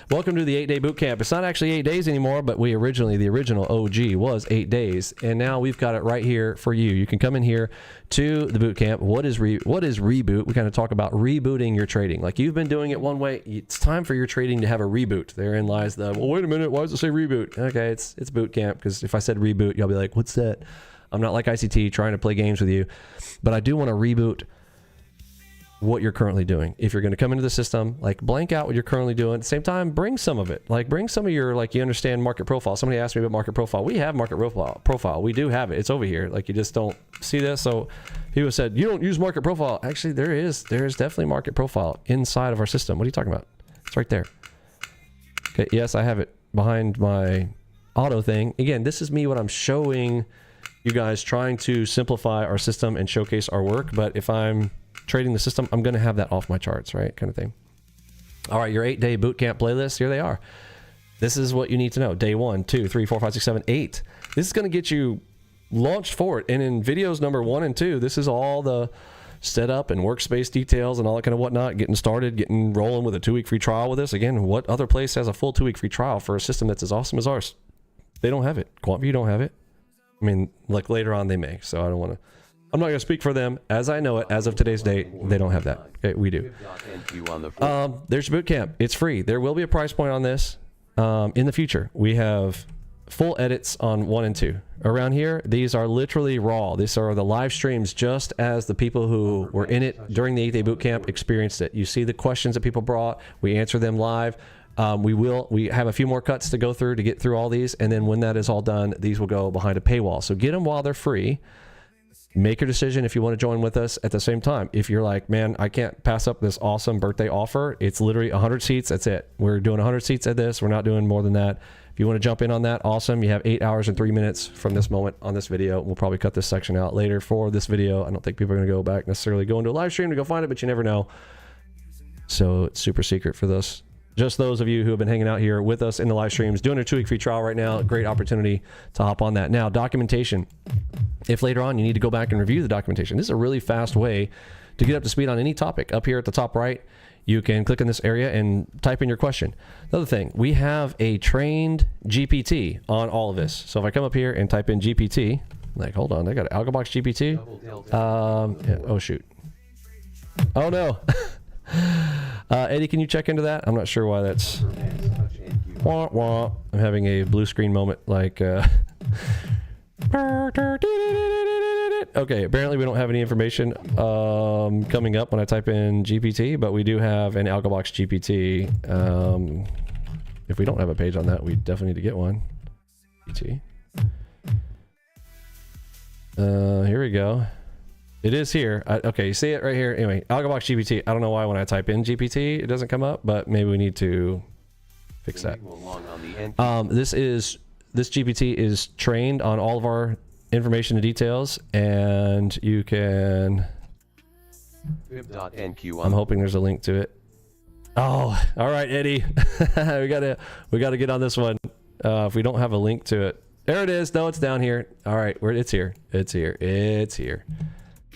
Welcome to the 8-day boot camp. It's not actually 8 days anymore, but the original OG was 8 days, and now we've got it right here for you. You can come in here to the boot camp. What is reboot? We kind of talk about rebooting your trading. Like, you've been doing it one way. It's time for your trading to have a reboot. Therein lies the, well, wait a minute, why does it say reboot? Okay, it's boot camp, because if I said reboot, y'all be like, what's that? I'm not like ICT trying to play games with you, but I do want to reboot what you're currently doing. If you're going to come into the system, like, blank out what you're currently doing. At the same time, bring some of it. Like, bring some of your, like, you understand market profile. Somebody asked me about market profile. We have market profile. We do have it. It's over here. Like, you just don't see this. So people said, you don't use market profile. Actually, there is definitely market profile inside of our system. What are you talking about? It's right there. Okay. Yes, I have it behind my auto thing. Again, this is me, what I'm showing you guys, trying to simplify our system and showcase our work. But if I'm trading the system, I'm going to have that off my charts, right? Kind of thing. All right, your 8-day bootcamp playlist, here they are. This is what you need to know. Day 1, 2, 3, 4, 5, 6, 7, 8. This is going to get you launched forward. And in videos number 1 and 2, this is all the setup and workspace details and all that kind of whatnot, getting started, getting rolling with a 2-week free trial with this. Again, what other place has a full 2-week free trial for a system that's as awesome as ours? They don't have it. QuantView don't have it. I mean, like, later on they may, so I don't want to, I'm not going to speak for them. As I know it, as of today's date, they don't have that. Okay, we do. There's boot camp. It's free. There will be a price point on this in the future. We have full edits on 1 and 2. Around here, these are literally raw. These are the live streams, just as the people who were in it during the 8-day boot camp experienced it. You see the questions that people brought. We answer them live. We have a few more cuts to go through to get through all these, and then when that is all done, these will go behind a paywall. So get them while they're free. Make your decision if you want to join with us. At the same time, if you're like, man, I can't pass up this awesome birthday offer, it's literally 100 seats. That's it. We're doing 100 seats at this. We're not doing more than that. If you want to jump in on that, awesome. You have 8 hours and 3 minutes from this moment on this video. We'll probably cut this section out later for this video. I don't think people are going to go back necessarily go into a live stream to go find it, but you never know. So it's super secret for those. Just those of you who have been hanging out here with us in the live streams, doing a 2-week free trial right now. Great opportunity to hop on that. Now, documentation. If later on you need to go back and review the documentation, this is a really fast way to get up to speed on any topic. Up here at the top right, you can click in this area and type in your question. Another thing, we have a trained GPT on all of this. So if I come up here and type in GPT, like, hold on, I got an AlgoBox GPT. Yeah, oh, shoot. Oh, no. Eddie, can you check into that? I'm not sure why that's... Wah, wah. I'm having a blue screen moment, like... Okay, apparently we don't have any information coming up when I type in GPT, but we do have an AlgoBox GPT. If we don't have a page on that, we definitely need to get one. GPT. Here we go. It is here. Okay, you see it right here. Anyway, AlgoBox GPT. I don't know why when I type in GPT it doesn't come up, but maybe we need to fix that. This GPT is trained on all of our information and details, and you can... I'm hoping there's a link to it. Oh, all right, Eddie. we gotta get on this one. If we don't have a link to it, there it is. No, it's down here. All right, it's here. It's here. It's here.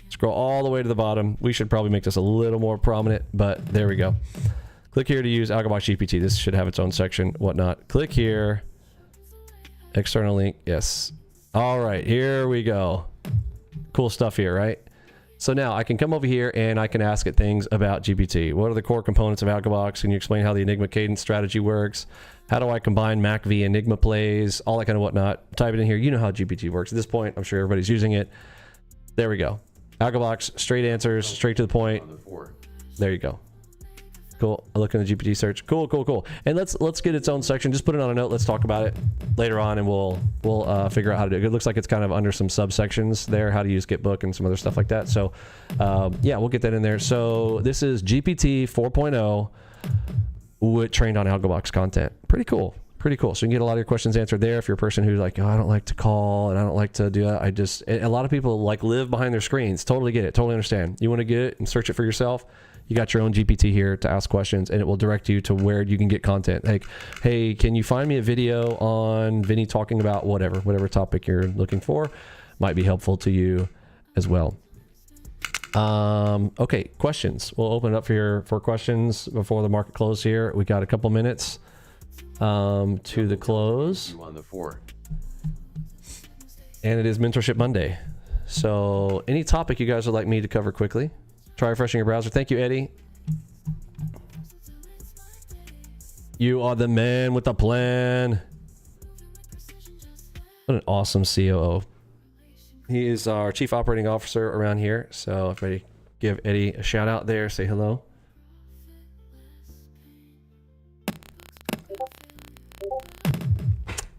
Scroll all the way to the bottom. We should probably make this a little more prominent, but there we go. Click here to use AlgoBox GPT. This should have its own section, whatnot. Click here. External link. Yes. All right, here we go. Cool stuff here, right? So now I can come over here and I can ask it things about GPT. What are the core components of AlgoBox? Can you explain how the Enigma cadence strategy works? How do I combine MACV Enigma plays? All that kind of whatnot. Type it in here. You know how GPT works. At this point, I'm sure everybody's using it. There we go. AlgoBox, straight answers, straight to the point. There you go. Cool. I look in the GPT search. Cool, cool, cool. And let's get its own section. Just put it on a note. Let's talk about it later on, and we'll figure out how to do it. It looks like it's kind of under some subsections there, how to use Gitbook and some other stuff like that. So yeah, we'll get that in there. So this is GPT 4.0 trained on AlgoBox content. Pretty cool. Pretty cool. So you can get a lot of your questions answered there. If you're a person who's like, oh, I don't like to call and I don't like to do that. A lot of people like live behind their screens. Totally get it. Totally understand. You want to get it and search it for yourself. You got your own GPT here to ask questions, and it will direct you to where you can get content. Like, hey, can you find me a video on Vinny talking about whatever topic you're looking for? Might be helpful to you as well. Okay, questions. We'll open it up here for questions before the market close here. We got a couple minutes to the close. On the 4. And it is Mentorship Monday. So any topic you guys would like me to cover quickly, try refreshing your browser. Thank you, Eddie. You are the man with the plan. What an awesome COO. He is our chief operating officer around here. So everybody give Eddie a shout out there. Say hello.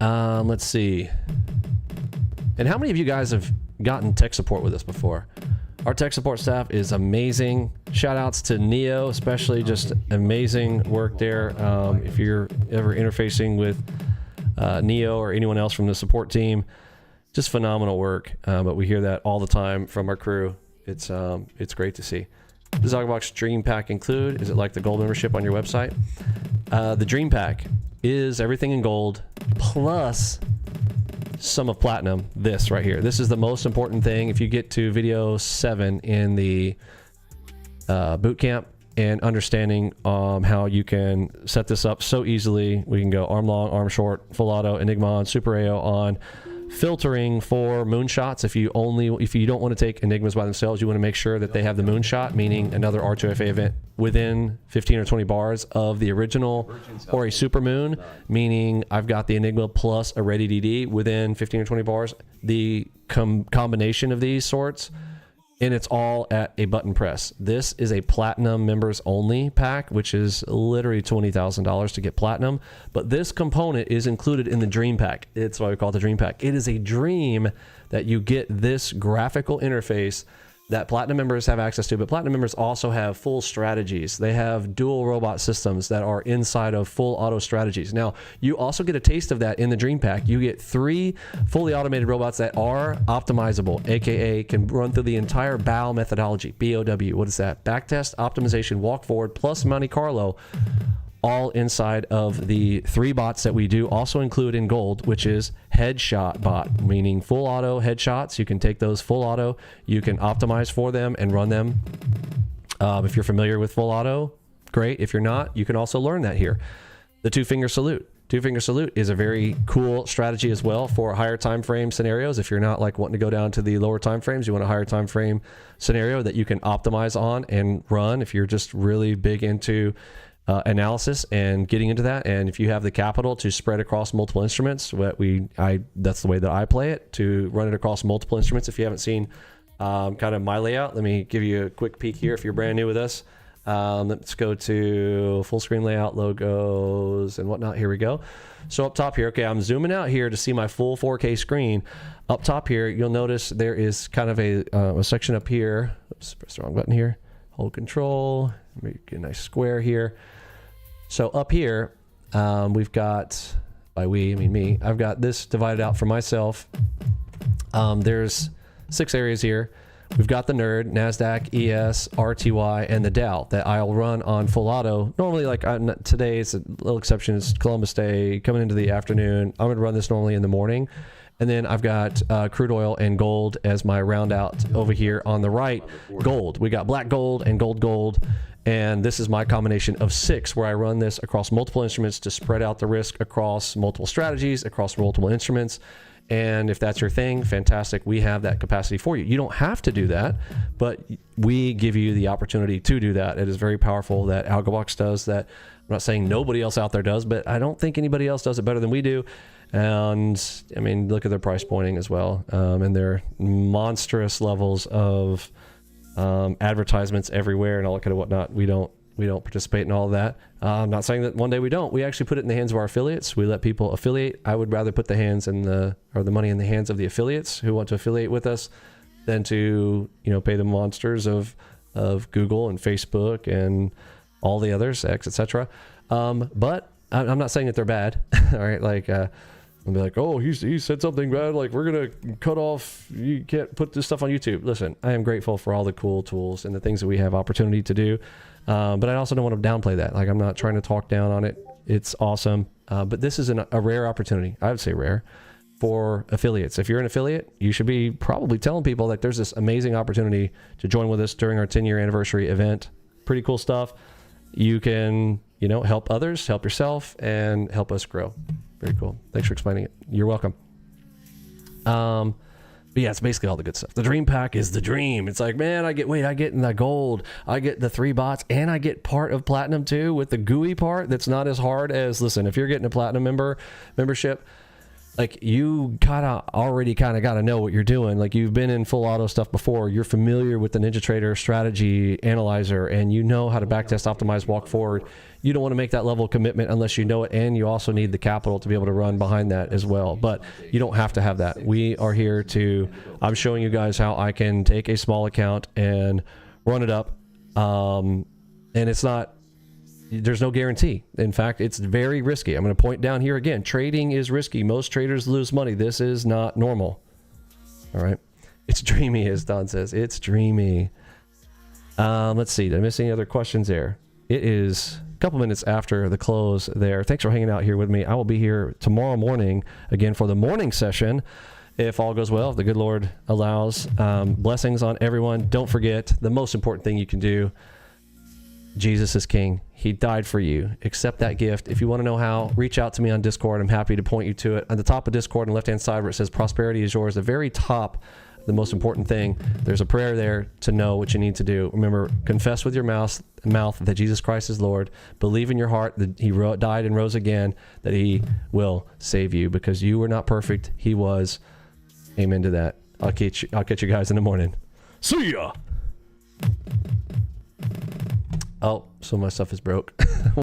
Let's see. And how many of you guys have gotten tech support with us before? Our tech support staff is amazing. Shout outs to Neo, especially, just amazing work there. If you're ever interfacing with Neo or anyone else from the support team, just phenomenal work. But we hear that all the time from our crew. It's great to see. Does Ogbox Dream Pack include? Is it like the gold membership on your website? The Dream Pack is everything in gold plus some of platinum. This right here, this is the most important thing. If you get to video 7 in the boot camp and understanding how you can set this up so easily, we can go arm long, arm short, full auto, enigma on, super AO on, filtering for moonshots. If you don't want to take enigmas by themselves, you want to make sure that they have the moonshot, meaning another R2FA event within 15 or 20 bars of the original, or a super moon, meaning I've got the enigma plus a ready DD within 15 or 20 bars. The combination of these sorts, and it's all at a button press. This is a platinum members only pack, which is literally $20,000 to get platinum. But this component is included in the Dream Pack. It's why we call it the Dream Pack. It is a dream that you get this graphical interface that platinum members have access to, but platinum members also have full strategies. They have dual robot systems that are inside of full auto strategies. Now, you also get a taste of that in the Dream Pack. You get 3 fully automated robots that are optimizable, aka can run through the entire BOW methodology. BOW, what is that? Backtest, optimization, walk forward, plus Monte Carlo, all inside of the 3 bots that we do also include in gold, which is headshot bot, meaning full auto headshots. You can take those full auto, you can optimize for them and run them. If you're familiar with full auto, great. If you're not, you can also learn that here. The 2-finger salute. 2-finger salute is a very cool strategy as well for higher time frame scenarios. If you're not like wanting to go down to the lower time frames, you want a higher time frame scenario that you can optimize on and run if you're just really big into analysis and getting into that. And if you have the capital to spread across multiple instruments, that's the way that I play it, to run it across multiple instruments. If you haven't seen kind of my layout, let me give you a quick peek here if you're brand new with us. Let's go to full screen layout, logos and whatnot. Here we go. So up top here, okay, I'm zooming out here to see my full 4K screen. Up top here, you'll notice there is kind of a section up here. Oops, press the wrong button here. Hold control, make a nice square here. So up here, we've got, by we, I mean me, I've got this divided out for myself. There's 6 areas here. We've got the nerd, NASDAQ, ES, RTY, and the Dow that I'll run on full auto. Normally, like today, it's a little exception. It's Columbus Day, coming into the afternoon. I'm going to run this normally in the morning. And then I've got crude oil and gold as my round out over here on the right. Gold. We got black gold and gold. And this is my combination of 6 where I run this across multiple instruments to spread out the risk across multiple strategies, across multiple instruments. And if that's your thing, fantastic. We have that capacity for you. You don't have to do that, but we give you the opportunity to do that. It is very powerful that Algobox does that. I'm not saying nobody else out there does, but I don't think anybody else does it better than we do. And I mean, look at their price pointing as well, and their monstrous levels of advertisements everywhere and all that kind of whatnot. We don't participate in all of that. I'm not saying that one day we don't. We actually put it in the hands of our affiliates. We let people affiliate. I would rather put the money in the hands of the affiliates who want to affiliate with us than to pay the monsters of Google and Facebook and all the others, X, etc. But I'm not saying that they're bad. All right, like I'll be like, oh, he said something bad, like we're gonna cut off, you can't put this stuff on YouTube. Listen, I am grateful for all the cool tools and the things that we have opportunity to do, but I also don't want to downplay that. Like, I'm not trying to talk down on it. It's awesome, but this is a rare opportunity. I would say rare, for affiliates. If you're an affiliate, you should be probably telling people that there's this amazing opportunity to join with us during our 10-year anniversary event. Pretty cool stuff. You can, you know, help others, help yourself, and help us grow. Very cool. Thanks for explaining it. You're welcome. But yeah, it's basically all the good stuff. The dream pack is the dream. It's like, man, I get in the gold, I get the 3 bots, and I get part of platinum too with the GUI part. That's not as hard as, listen, if you're getting a platinum membership, like you already got to know what you're doing. Like you've been in full auto stuff before. You're familiar with the NinjaTrader strategy analyzer, and you know how to backtest, optimize, walk forward. You don't want to make that level of commitment unless you know it, and you also need the capital to be able to run behind that as well. But you don't have to have that. We are here I'm showing you guys how I can take a small account and run it up. And there's no guarantee. In fact, it's very risky. I'm going to point down here again. Trading is risky. Most traders lose money. This is not normal. All right. It's dreamy, as Don says. It's dreamy. Let's see. Did I miss any other questions there? It is a couple minutes after the close there. Thanks for hanging out here with me. I will be here tomorrow morning again for the morning session. If all goes well, if the good Lord allows. Blessings on everyone. Don't forget the most important thing you can do. Jesus is King. He died for you. Accept that gift. If you want to know how, reach out to me on Discord. I'm happy to point you to it. On the top of Discord, on the left-hand side where it says prosperity is yours, the very top, the most important thing, there's a prayer there to know what you need to do. Remember, confess with your mouth that Jesus Christ is Lord. Believe in your heart that he died and rose again, that he will save you because you were not perfect. He was. Amen to that. I'll catch you guys in the morning. See ya! Oh, so my stuff is broke.